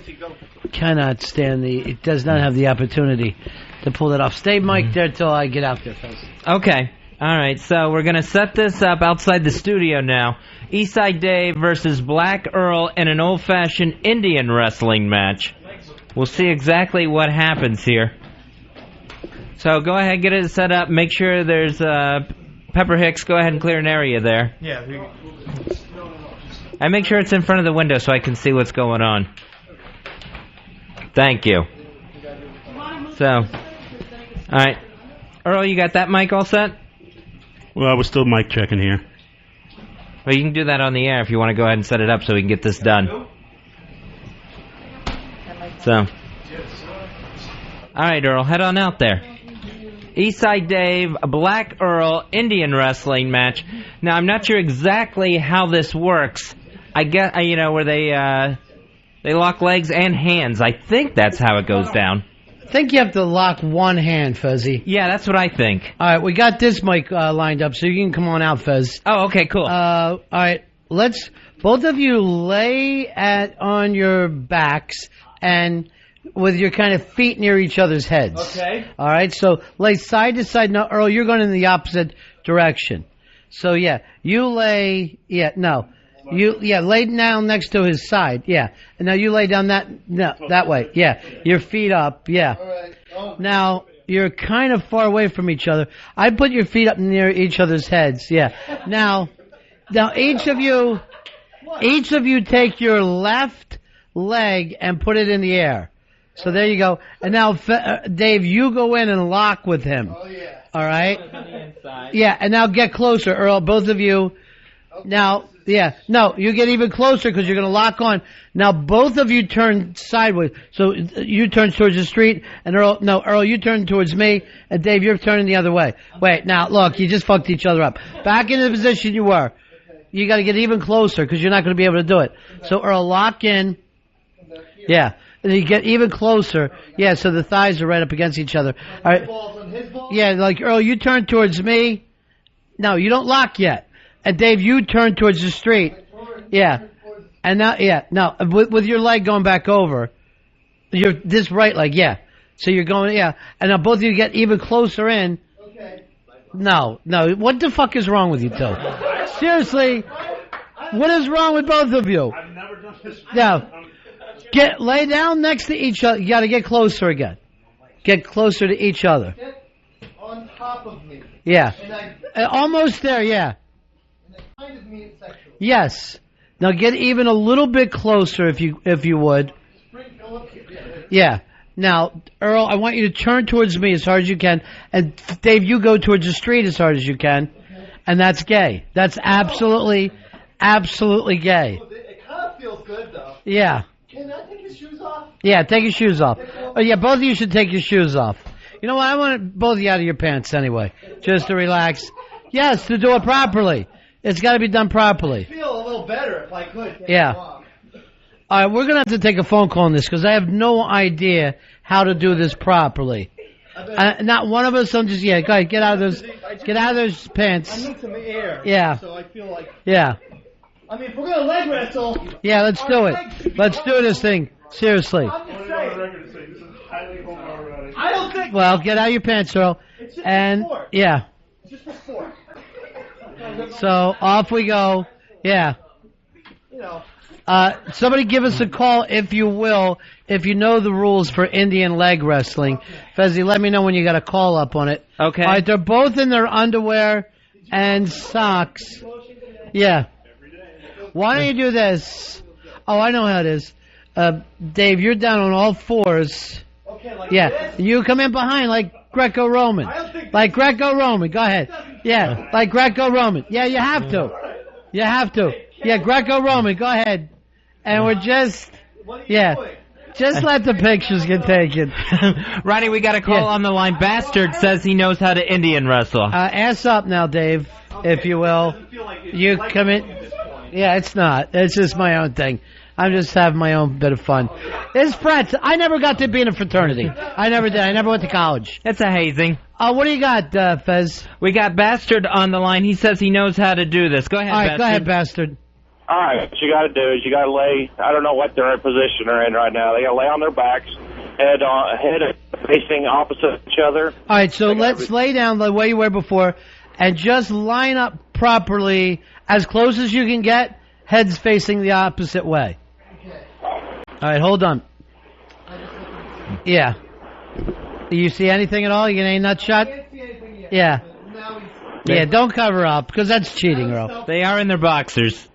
cannot stand he does not have the opportunity to pull it off. Stay mic'd there till I get out there, folks. Okay. All right, so we're going to set this up outside the studio now. Eastside Dave versus Black Earl in an old-fashioned Indian wrestling match. We'll see exactly what happens here. So go ahead, get it set up. Make sure there's Pepper Hicks. Go ahead and clear an area there. Yeah. And make sure it's in front of the window so I can see what's going on. Thank you. So, all right. Earl, you got that mic all set? Well, we're still mic checking here. Well, you can do that on the air if you want to go ahead and set it up so we can get this done. So, all right, Earl, head on out there. Eastside Dave, Black Earl, Indian wrestling match. Now, I'm not sure exactly how this works. I guess, where they lock legs and hands. I think that's how it goes down. I think you have to lock one hand, Fezzy. Yeah, that's what I think. All right, we got this mic lined up, so you can come on out, Fez. Oh, okay, cool. All right, both of you lay on your backs and with your kind of feet near each other's heads. Okay. All right, so lay side to side. No, Earl, you're going in the opposite direction. So, you lay, lay down next to his side, and now you lay down that way, your feet up, Now, you're kind of far away from each other. I put your feet up near each other's heads, Now each of you take your left leg and put it in the air. So there you go. And now, Dave, you go in and lock with him. Oh, yeah. All right? Yeah, and now get closer, Earl, both of you. Now, no, you get even closer because you're going to lock on. Now, both of you turn sideways. So you turn towards the street, and Earl, you turn towards me, and Dave, you're turning the other way. Wait, now, look, you just fucked each other up. Back into the position you were. You got to get even closer because you're not going to be able to do it. So, Earl, lock in. Yeah. And you get even closer. Yeah, so the thighs are right up against each other. All right. Yeah, like, Earl, you turn towards me. No, you don't lock yet. And Dave, you turn towards the street. Yeah. And now, with your leg going back over, this right leg, So you're going, And now both of you get even closer in. Okay. No. What the fuck is wrong with you two? Seriously, what is wrong with both of you? I've never done this. No. Lay down next to each other. You got to get closer again. Get closer to each other. Get on top of me. Yeah. Almost there, And I kind of mean sexual. Yes. Now get even a little bit closer if you would. Yeah. Now, Earl, I want you to turn towards me as hard as you can. And Dave, you go towards the street as hard as you can. And that's gay. That's absolutely gay. It kind of feels good, though. Yeah. Can I take your shoes off? Yeah, take your shoes off. Oh, yeah, both of you should take your shoes off. You know what? I want both of you out of your pants anyway, just to relax. Yes, to do it properly. It's got to be done properly. I feel a little better if I could. Yeah. All right, we're going to have to take a phone call on this because I have no idea how to do this properly. Not one of us. Go ahead, get out of those pants. I need some air. Yeah. So I feel like. Yeah. I mean, if we're going to leg wrestle... Yeah, let's do it. Let's do this thing. Seriously. I'm just saying. I don't think... Well, get out of your pants, Earl. It's just a sport. Yeah. It's just a sport. So, off we go. Yeah. Somebody give us a call, if you will, if you know the rules for Indian leg wrestling. Fezzy, let me know when you got a call up on it. Okay. All right, they're both in their underwear and socks. Yeah. Why don't you do this? Oh, I know how it is. Dave, you're down on all fours. Okay, like this? You come in behind like Greco-Roman. Like Greco-Roman. Go ahead. Yeah, like Greco-Roman. Yeah, you have to. You have to. Yeah, Greco-Roman. Go ahead. And we're just... Just let the pictures get taken. Ronnie, we got a call on the line. Bastard says he knows how to Indian wrestle. Ass up now, Dave, if you will. You come in... Yeah, it's not. It's just my own thing. I'm just having my own bit of fun. It's frats. I never got to be in a fraternity. I never did. I never went to college. It's a hazing. What do you got, Fez? We got Bastard on the line. He says he knows how to do this. Go ahead, All right, Bastard. go ahead, Bastard. All right, what you got to do is you got to lay. I don't know what their position they're in right now. They got to lay on their backs, head facing opposite each other. All right, so let's lay down the way you were before, and just line up properly, as close as you can get. Heads facing the opposite way. Okay. All right, hold on. Yeah. Do you see anything at all? You get any nut shot? I can't see anything yet. Yeah. Yeah, don't cover up, because that's cheating, Earl. They are in their boxers.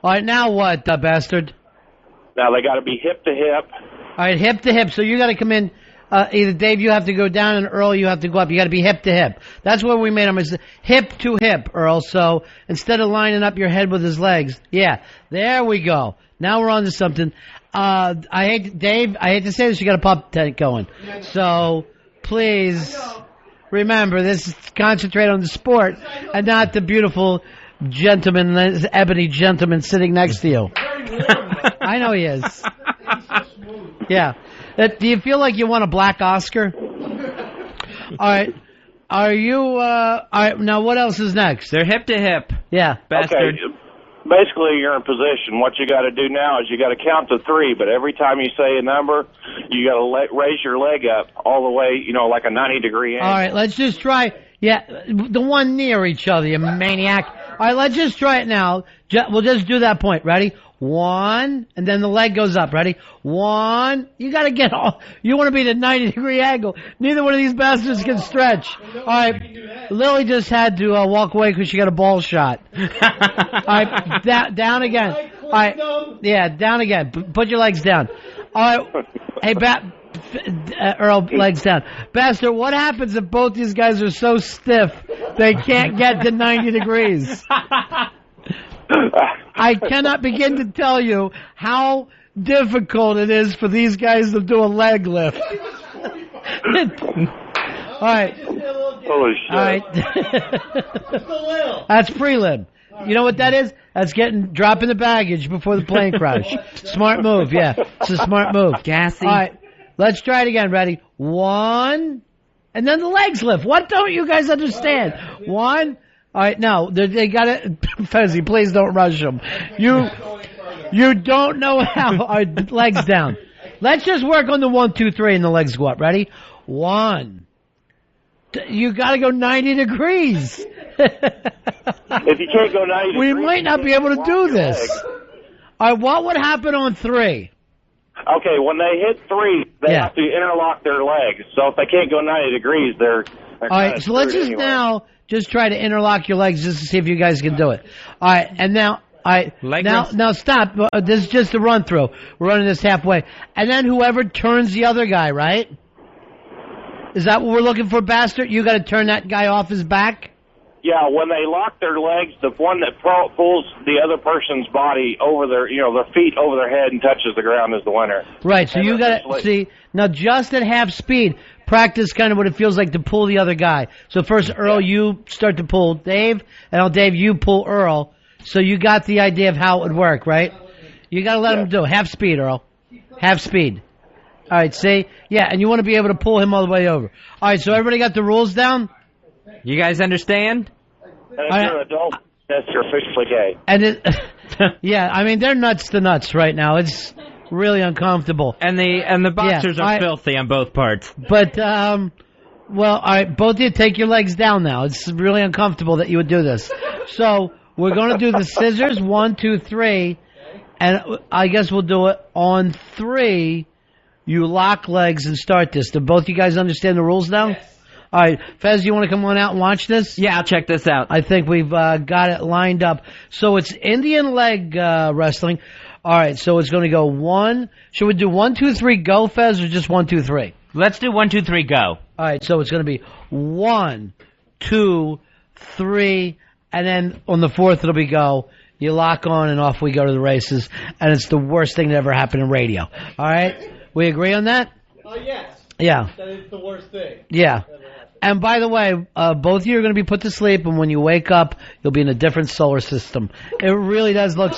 All right, now what, Bastard? Now they got to be hip to hip. All right, hip to hip. So you got to come in either Dave, you have to go down, and Earl, you have to go up. You got to be hip to hip. That's where we made him, is hip to hip, Earl. So instead of lining up your head with his legs, yeah, there we go. Now we're on to something. Dave, I hate to say this, you got a pop tent going. So please remember, this is concentrate on the sport and not the beautiful gentleman, this ebony gentleman sitting next to you. I know he is. Yeah. Do you feel like you won a black Oscar? All right. Are you, all right, now what else is next? They're hip to hip. Yeah. Bastard. Okay. Basically, you're in position. What you got to do now is you got to count to 3, but every time you say a number, you got to raise your leg up all the way, like a 90-degree angle. All right, let's just try. Yeah, the one near each other, you maniac. All right, let's just try it now. We'll just do that point. Ready? 1, and then the leg goes up. Ready? 1. You got to get all. You want to be at a 90-degree angle. Neither one of these bastards can stretch. All right, Lily just had to walk away because she got a ball shot. All right, down again. All right, yeah, down again. Put your legs down. All right, hey, Earl, legs down. Bastard, what happens if both these guys are so stiff they can't get to 90 degrees? I cannot begin to tell you how difficult it is for these guys to do a leg lift. All right. Holy shit. All right. That's prelim. You know what that is? That's dropping the baggage before the plane crash. Smart move, yeah. It's a smart move. Gassy. All right. Let's try it again. Ready? 1, and then the legs lift. What don't you guys understand? 1. All right, now they got it. Fezzi, please don't rush them. You don't know how. All right, legs down. Let's just work on the 1, 2, 3, and the legs go up. Ready? 1. You got to go 90 degrees. If you can't go 90 degrees, we might not be able to do this. All right, what would happen on 3? Okay, when they hit 3, they have to interlock their legs. So if they can't go 90 degrees, they're all right, so let's just now just try to interlock your legs just to see if you guys can do it. All right, and now, now stop. This is just a run through. We're running this halfway, and then whoever turns the other guy, right? Is that what we're looking for, bastard? You got to turn that guy off his back. Yeah, when they lock their legs, the one that pulls the other person's body over their, their feet over their head and touches the ground is the winner. Right, so you got to see, now just at half speed, practice kind of what it feels like to pull the other guy. So first, Earl, you start to pull Dave, and Dave, you pull Earl. So you got the idea of how it would work, right? You got to let him do it. Half speed, Earl. Half speed. All right, see? Yeah, and you want to be able to pull him all the way over. All right, so everybody got the rules down? You guys understand? And if you're an adult, you're officially gay. And yeah, I mean, they're nuts to nuts right now. It's really uncomfortable. And the boxers are filthy on both parts. But, well, all right, both of you take your legs down now. It's really uncomfortable that you would do this. So we're going to do the scissors, 1, 2, 3, and I guess we'll do it on 3. You lock legs and start this. Do both you guys understand the rules now? Yes. All right, Fez, you want to come on out and watch this? Yeah, I'll check this out. I think we've got it lined up. So it's Indian leg wrestling. All right, so it's going to go 1. Should we do 1, 2, 3, go, Fez, or just 1, 2, 3? Let's do 1, 2, 3, go. All right, so it's going to be 1, 2, 3, and then on the 4th it'll be go. You lock on and off we go to the races, and it's the worst thing that ever happened in radio. All right, we agree on that? Yes. Yeah. That is the worst thing. Yeah. And by the way, both of you are going to be put to sleep, and when you wake up, you'll be in a different solar system. It really does look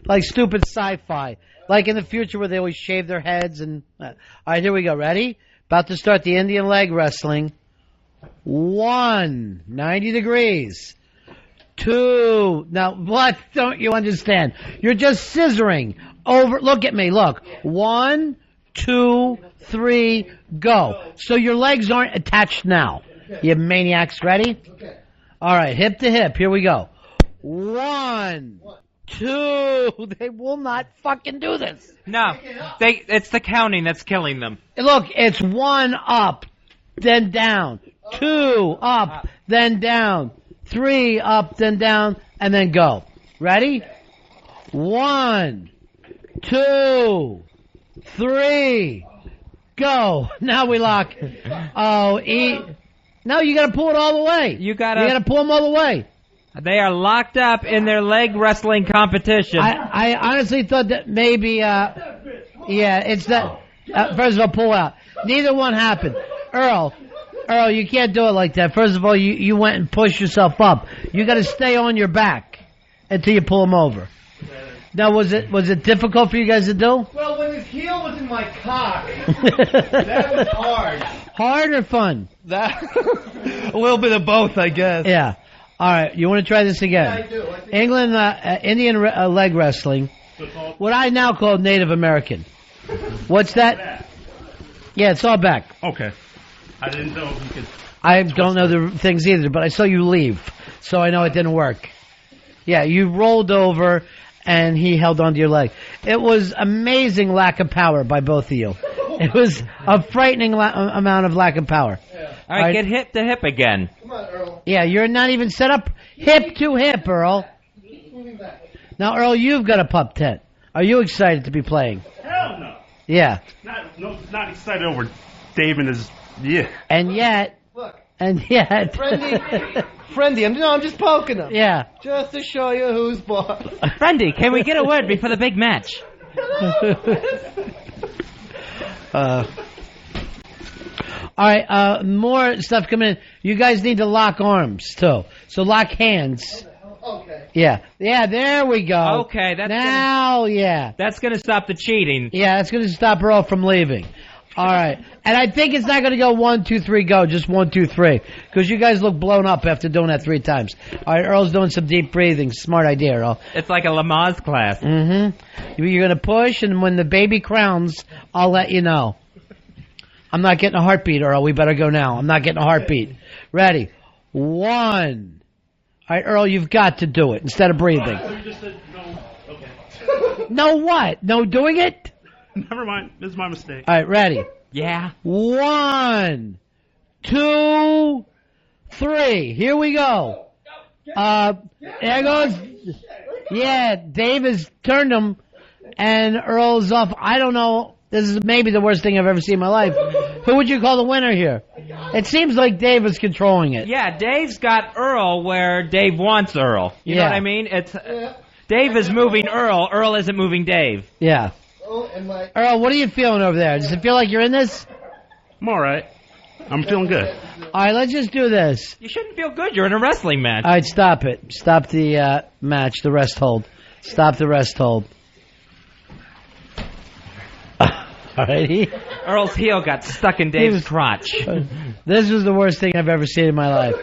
like stupid sci-fi. Like in the future where they always shave their heads. And all right, here we go. Ready? About to start the Indian leg wrestling. 1, 90 degrees. 2, now what don't you understand? You're just scissoring over. Look at me. Look. 1, 2, 3, go. So your legs aren't attached now. You maniacs ready? Okay. All right, hip to hip. Here we go. 1, 2. They will not fucking do this. No, it's the counting that's killing them. Look, it's 1 up, then down. 2 up, then down. 3 up, then down, and then go. Ready? 1, 2, 3. Go. Now we lock. Oh, No, you got to pull it all the way. You got to pull them all the way. They are locked up in their leg wrestling competition. I honestly thought that maybe, it's that. First of all, pull out. Neither one happened. Earl, you can't do it like that. First of all, you went and pushed yourself up. You got to stay on your back until you pull him over. Now, was it difficult for you guys to do? Well, when his heel was in my cock, that was hard. Hard or fun? A little bit of both, I guess. Yeah. All right, you want to try this again? Yeah, I do. England, Indian leg wrestling. What I now call Native American. What's that? Yeah, it's all back. Okay. I didn't know if you could... I don't know the things either, but I saw you leave, so I know it didn't work. Yeah, you rolled over, and he held onto your leg. It was amazing lack of power by both of you. It was a frightening amount of lack of power. Yeah. All right, get hip to hip again. Come on, Earl. Yeah, you're not even set up hip to hip, Earl. Now, Earl, you've got a pup tent. Are you excited to be playing? Hell no. Yeah. Not excited over Dave and his... Yeah. And yet... Friendy, I'm just poking him. Yeah. Just to show you who's boss. Friendy, can we get a word before the big match? All right, more stuff coming in. You guys need to lock arms, too. So lock hands. Okay. Yeah, there we go. Okay, that's that's going to stop the cheating. Yeah, that's going to stop Earl from leaving. All right, and I think it's not going to go 1, 2, 3, go. Just 1, 2, 3, because you guys look blown up after doing that 3 times. All right, Earl's doing some deep breathing. Smart idea, Earl. It's like a Lamaze class. Mm-hmm. You're going to push, and when the baby crowns, I'll let you know. I'm not getting a heartbeat, Earl. We better go now. I'm not getting a heartbeat. Ready? 1. All right, Earl, you've got to do it instead of breathing. You just said no. Okay. No what? No doing it? Never mind. This is my mistake. All right, ready? Yeah. 1, 2, 3. Here we go. There goes. Yeah, Dave has turned him, and Earl's off. I don't know. This is maybe the worst thing I've ever seen in my life. Who would you call the winner here? It seems like Dave is controlling it. Yeah, Dave's got Earl where Dave wants Earl. You know what I mean? Dave is moving Earl. Earl isn't moving Dave. Yeah. Earl, what are you feeling over there? Does it feel like you're in this? I'm all right. I'm feeling good. All right, let's just do this. You shouldn't feel good. You're in a wrestling match. All right, stop it. Stop the match, the rest hold. Stop the rest hold. Alrighty. Earl's heel got stuck in Dave's crotch. This was the worst thing I've ever seen in my life.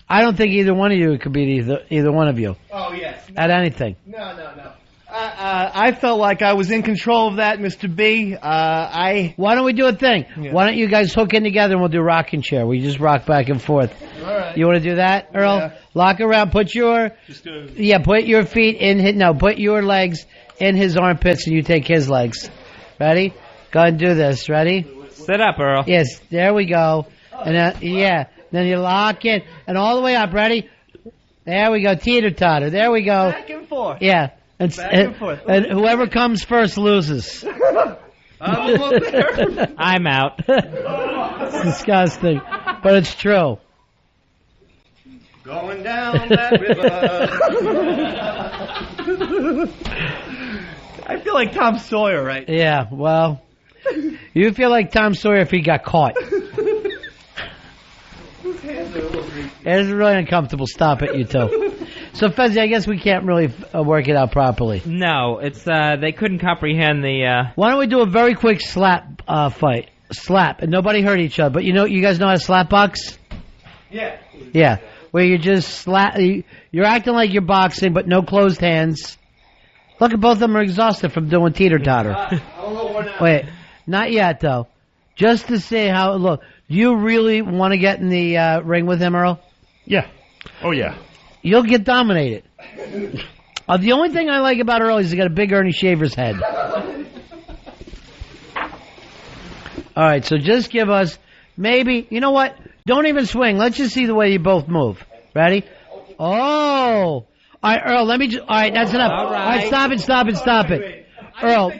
I don't think either one of you could beat either one of you. Oh, yes. At anything. No. I felt like I was in control of that, Mr. B. Why don't we do a thing? Yeah. Why don't you guys hook in together and we'll do rocking chair. We just rock back and forth. All right. You want to do that, Earl? Yeah. Lock around. Put your put your feet in put your legs in his armpits and you take his legs. Ready? Go ahead and do this. Ready? Sit up, Earl. Yes, there we go. And then you lock it and all the way up. Ready? There we go. Teeter-totter. There we go. Back and forth. Yeah. Back and forth. And whoever comes first loses. I'm out. It's disgusting, but it's true. Going down that river. I feel like Tom Sawyer right now. Yeah, well, you feel like Tom Sawyer if he got caught. It's really uncomfortable. Stop it, you two. So, Fezzi, I guess we can't really work it out properly. No, it's they couldn't comprehend the... Why don't we do a very quick slap fight? Slap, and nobody hurt each other. But you guys know how to slap box? Yeah. Yeah, where you just slap... You're acting like you're boxing, but no closed hands. Look, both of them are exhausted from doing teeter-totter. Wait, not yet, though. Just to see how it looks. Do you really want to get in the ring with him, Earl? Yeah. Oh, yeah. You'll get dominated. The only thing I like about Earl is he's got a big Ernie Shaver's head. All right, so just give us maybe, you know what? Don't even swing. Let's just see the way you both move. Ready? Oh! All right, Earl, let me just... All right, that's enough. All right, stop it. Earl,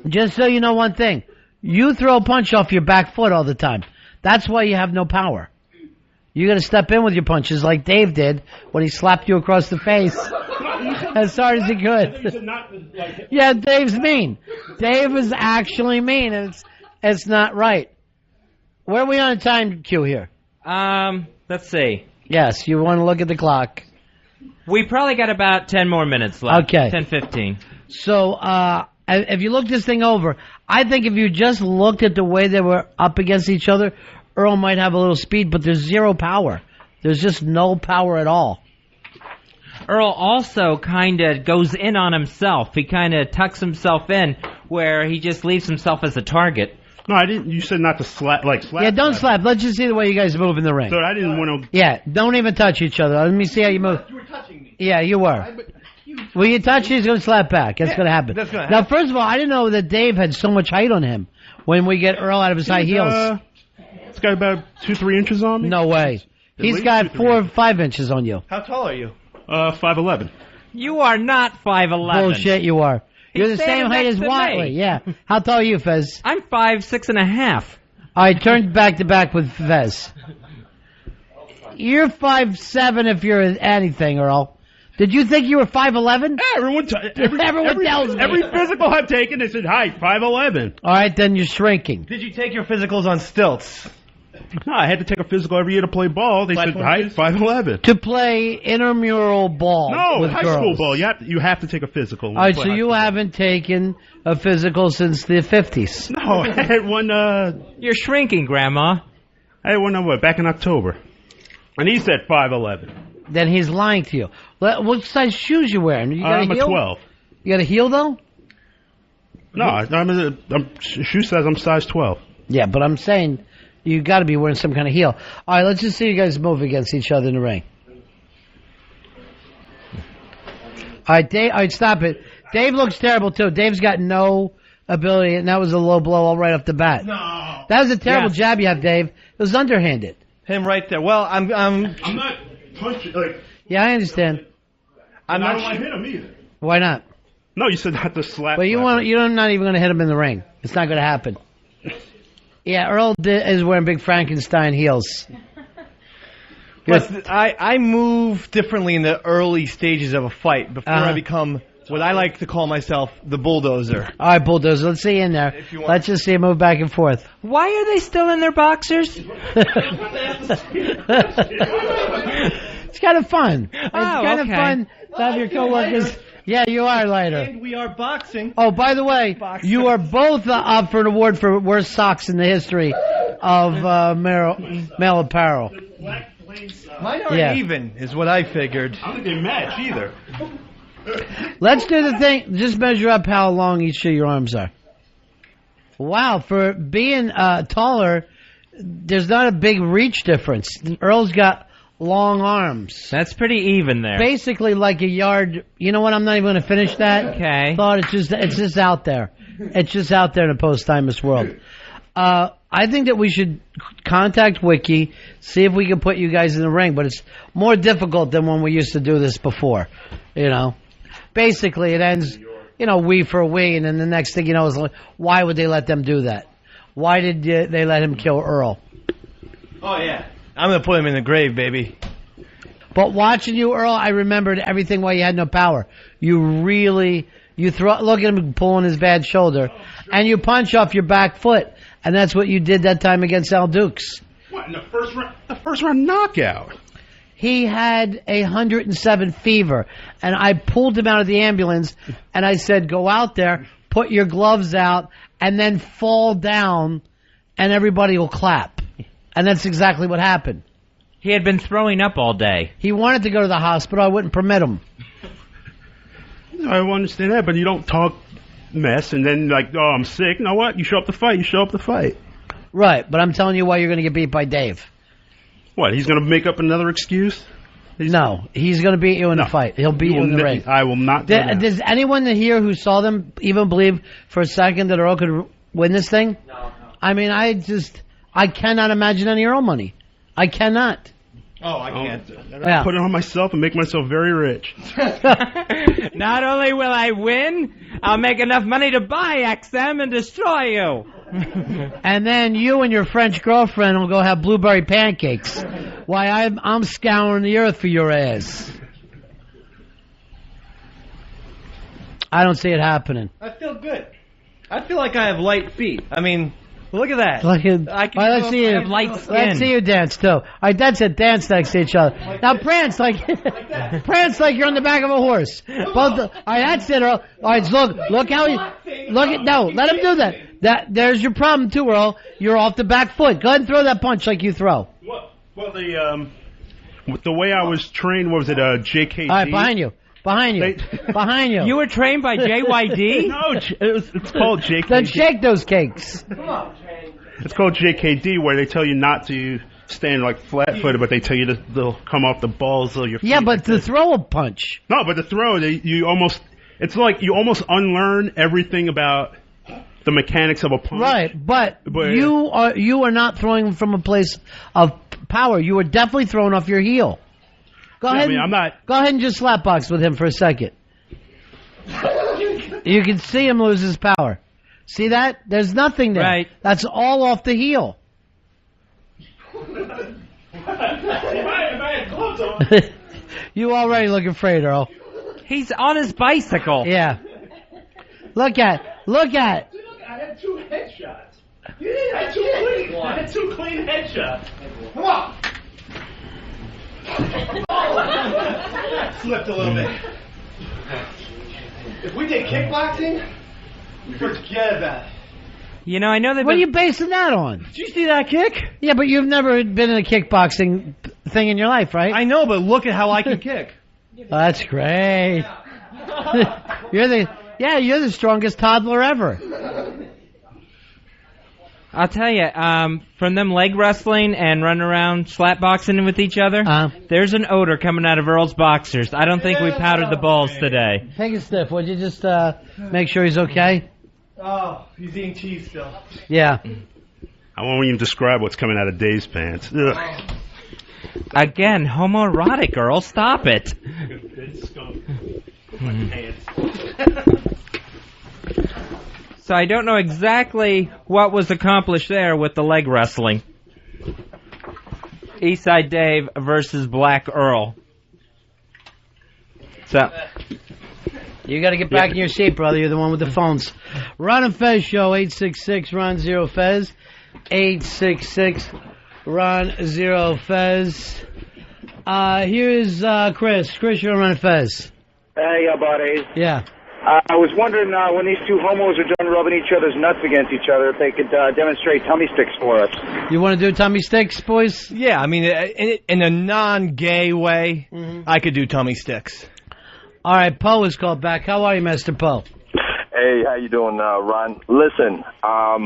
just so you know one thing. You throw a punch off your back foot all the time. That's why you have no power. You got to step in with your punches like Dave did when he slapped you across the face as hard as he could. Yeah, Dave's mean. Dave is actually mean, and it's not right. Where are we on a time cue here? Let's see. Yes, you want to look at the clock. We probably got about 10 more minutes left. Okay. 10:15. So, if you look this thing over, I think if you just looked at the way they were up against each other, Earl might have a little speed, but there's zero power. There's just no power at all. Earl also kind of goes in on himself. He kind of tucks himself in where he just leaves himself as a target. No, I didn't. You said not to slap. Yeah, don't slap. Let's just see the way you guys move in the ring. So I didn't want to. Yeah, don't even touch each other. Let me see how you move. You were touching me. Yeah, you were. When you touch, he's going to slap back. That's going to happen. That's gonna Now, happen. first of all, I didn't know that Dave had so much height on him when we get Earl out of his high heels. It's got about 2-3 inches on me. No way. He's least got 2-3 4 or 5 inches on you. How tall are you? 5'11". You are not 5'11". Bullshit, you are. You're the He's same standing height next as to Watley. me. Yeah. How tall are you, Fez? I'm 5'6.5". All right, turn back to back with Fez. You're 5'7" if you're anything, Earl. Did you think you were 5'11"? Everyone tells me. Every physical I've taken, they said height 5'11". All right, then you're shrinking. Did you take your physicals on stilts? No, I had to take a physical every year to play ball. They said height 5'11". To play intramural ball No, with high girls. school ball. You have to take a physical. All right, so you haven't taken a physical since the 50s. No, I had one. You're shrinking, Grandma. I had one back in October, and he said 5'11". Then he's lying to you. What size shoes you wearing? You got I'm a a heel? 12. You got a heel though? No, shoe says I'm size 12. Yeah, but I'm saying you got to be wearing some kind of heel. All right, let's just see you guys move against each other in the ring. All right, Dave. All right, stop it. Dave looks terrible too. Dave's got no ability, and that was a low blow all right off the bat. No, that was a terrible jab you have, Dave. It was underhanded. Him right there. Well, I'm not punching. Yeah, I understand. I don't want to hit him either. Why not? No, you said not to slap. Well, you're not even going to hit him in the ring. It's not going to happen. Yeah, Earl is wearing big Frankenstein heels. But I move differently in the early stages of a fight before I become what I like to call myself the bulldozer. All right, bulldozer. Let's see you in there. Let's just see you move back and forth. Why are they still in their boxers? It's kind of fun. It's kind of okay. fun to have your coworkers. Yeah, you are lighter. And we are boxing. Oh, by the way, you are both up for an award for worst socks in the history of male apparel. Mine aren't even, is what I figured. I don't think they match either. Let's do the thing. Just measure up how long each of your arms are. Wow, for being taller, there's not a big reach difference. Earl's got long arms. That's pretty even there. Basically like a yard. You know what? I'm not even going to finish that. Okay. Thought it's just out there. It's just out there in a post-timeless world. I think that we should contact Wiki, see if we can put you guys in the ring, but it's more difficult than when we used to do this before. You know, basically it ends, we for a we, and then the next thing you know is like, why would they let them do that? Why did they let him kill Earl? Oh yeah, I'm gonna put him in the grave, baby. But watching you, Earl, I remembered everything while you had no power. Look at him pulling his bad shoulder, and you punch off your back foot, and that's what you did that time against Al Dukes. What, in the first round knockout? He had 107 fever, and I pulled him out of the ambulance, and I said, go out there, put your gloves out, and then fall down, and everybody will clap. And that's exactly what happened. He had been throwing up all day. He wanted to go to the hospital. I wouldn't permit him. I understand that, but you don't talk mess and then I'm sick. You know what? You show up to fight. Right, but I'm telling you why you're going to get beat by Dave. What, he's going to make up another excuse? No, he's going to beat you in the fight. He'll beat you in the ring. I will not do that. Does anyone here who saw them even believe for a second that Earl could win this thing? No. I mean, I cannot imagine any Earl money. I cannot. Oh, I can't. Yeah. Put it on myself and make myself very rich. Not only will I win, I'll make enough money to buy XM and destroy you. And then you and your French girlfriend will go have blueberry pancakes while I'm scouring the earth for your ass. I don't see it happening. I feel good. I feel like I have light feet. I mean, look at that. Let's see you. light skin. Let's see you dance too. All right, that's it. Dance next to each other. Now prance like prance like you're on the back of a horse. Both. All right, that's it, Earl. All right, look how he look at no. Let him do that. There's your problem too, Earl. You're off the back foot. Go ahead and throw that punch like you throw. Well, the way I was trained was at JKD. All right, behind you. Behind you. You were trained by JYD? No, it's called JKD. Then shake those cakes. It's called JKD, where they tell you not to stand like flat-footed, but they tell you they'll come off the balls of your feet. Yeah, but to throw a punch. No, but to throw, it's like you almost unlearn everything about the mechanics of a punch. Right, but you are not throwing from a place of power. You are definitely throwing off your heel. Go ahead and just slapbox with him for a second. You can see him lose his power. See that? There's nothing there. Right. That's all off the heel. You already look afraid, Earl. He's on his bicycle. Yeah. Look at. I had 2 headshots. You didn't have 2 clean ones. I had 2 clean headshots. Come on. Slipped a little bit. If we did kickboxing, forget about it. You know, I know they've What are you basing that on? Did you see that kick? Yeah, but you've never been in a kickboxing thing in your life, right? I know, but look at how I can kick. Oh, that's great. You're the strongest toddler ever. I'll tell you, from them leg wrestling and running around slapboxing with each other, there's an odor coming out of Earl's boxers. I don't think we powdered the balls today. Take a sniff. Would you just make sure he's okay? Oh, he's eating cheese still. Yeah. I won't even describe what's coming out of Dave's pants. Ugh. Again, homoerotic, Earl. Stop it. So I don't know exactly what was accomplished there with the leg wrestling. Eastside Dave versus Black Earl. So you got to get back in your seat, brother. You're the one with the phones. Ron and Fez show, 866-RON-0-FEZ. 866-RON-0-FEZ. Here's Chris. Chris, you're on Ron and Fez. Hey, buddies. Yeah. I was wondering when these 2 homos are done rubbing each other's nuts against each other, if they could demonstrate tummy sticks for us. You want to do tummy sticks, boys? Yeah, I mean, in a non-gay way, I could do tummy sticks. All right, Poe is called back. How are you, Mr. Poe? Hey, how you doing, Ron? Listen, I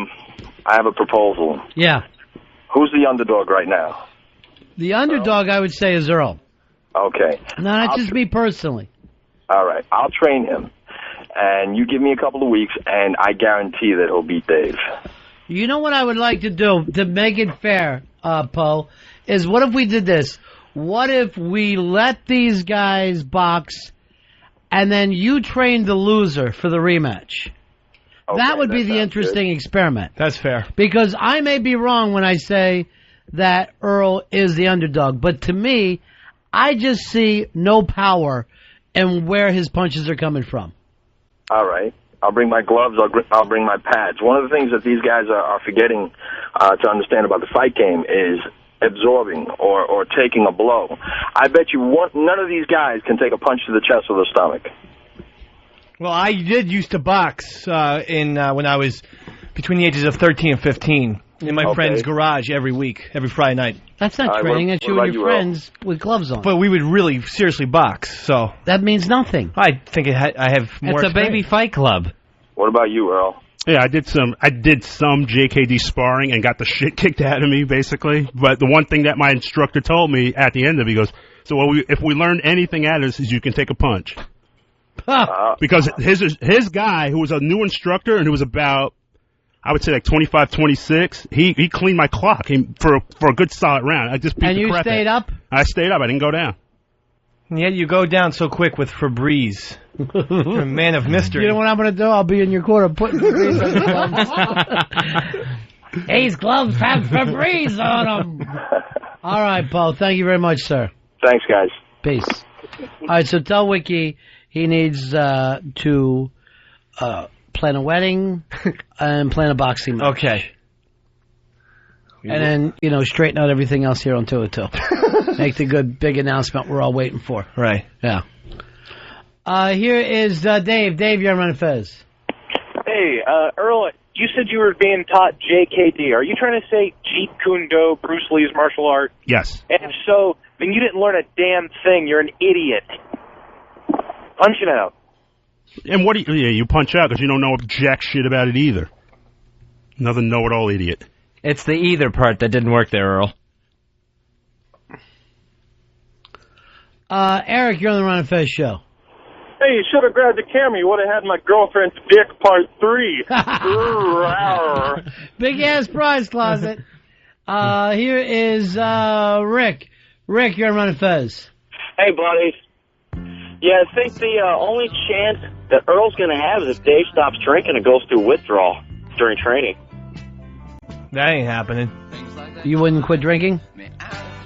have a proposal. Yeah. Who's the underdog right now? The underdog, I would say, is Earl. Okay. No, not just me personally. All right, I'll train him. And you give me a couple of weeks, and I guarantee that he'll beat Dave. You know what I would like to do to make it fair, Poe, is what if we did this? What if we let these guys box, and then you train the loser for the rematch? Okay, that would be the interesting experiment. That's fair. Because I may be wrong when I say that Earl is the underdog, but to me, I just see no power in where his punches are coming from. All right. I'll bring my gloves. I'll bring my pads. One of the things that these guys are forgetting to understand about the fight game is absorbing or taking a blow. I bet you none of these guys can take a punch to the chest or the stomach. Well, I did used to box when I was between the ages of 13 and 15 in my friend's garage every week, every Friday night. That's not training. That's you and your friends with gloves on. But we would really seriously box, so... That means nothing. I think I have more It's a baby fight club. What about you, Earl? Yeah, I did some JKD sparring and got the shit kicked out of me, basically. But the one thing that my instructor told me at the end of it, he goes, so if we learned anything out of this is you can take a punch. Because his guy, who was a new instructor and who was about... I would say like 25, 26. He cleaned my clock for a good solid round. I just beat and the you crap stayed out. up? I stayed up. I didn't go down. And yet you go down so quick with Febreze. You're a man of mystery. You know what I'm going to do? I'll be in your corner putting Febreze on the gloves. These gloves have Febreze on them. All right, Paul. Thank you very much, sir. Thanks, guys. Peace. All right, so tell Wiki he needs to plan a wedding and plan a boxing match. Okay. And then, straighten out everything else here on 202. Make the good, big announcement we're all waiting for. Right. Yeah. Here is Dave. Dave, you're on Fez. Hey, Earl, you said you were being taught JKD. Are you trying to say Jeet Kune Do, Bruce Lee's martial art? Yes. And if so, then you didn't learn a damn thing. You're an idiot. Punch it out. And what do you punch out because you don't know jack shit about it either. Another know-it-all idiot. It's the either part that didn't work there, Earl. Eric, you're on the Ron and Fez show. Hey, you should have grabbed the camera. You would have had my girlfriend's dick part 3. Big ass prize closet. Here is Rick. Rick, you're on Ron and Fez. Hey, buddies. Yeah, I think the only chance that Earl's going to have is if Dave stops drinking and goes through withdrawal during training. That ain't happening. You wouldn't quit drinking?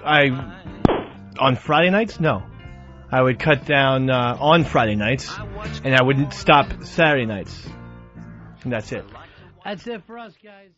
On Friday nights? No. I would cut down on Friday nights, and I wouldn't stop Saturday nights. And that's it. That's it for us, guys.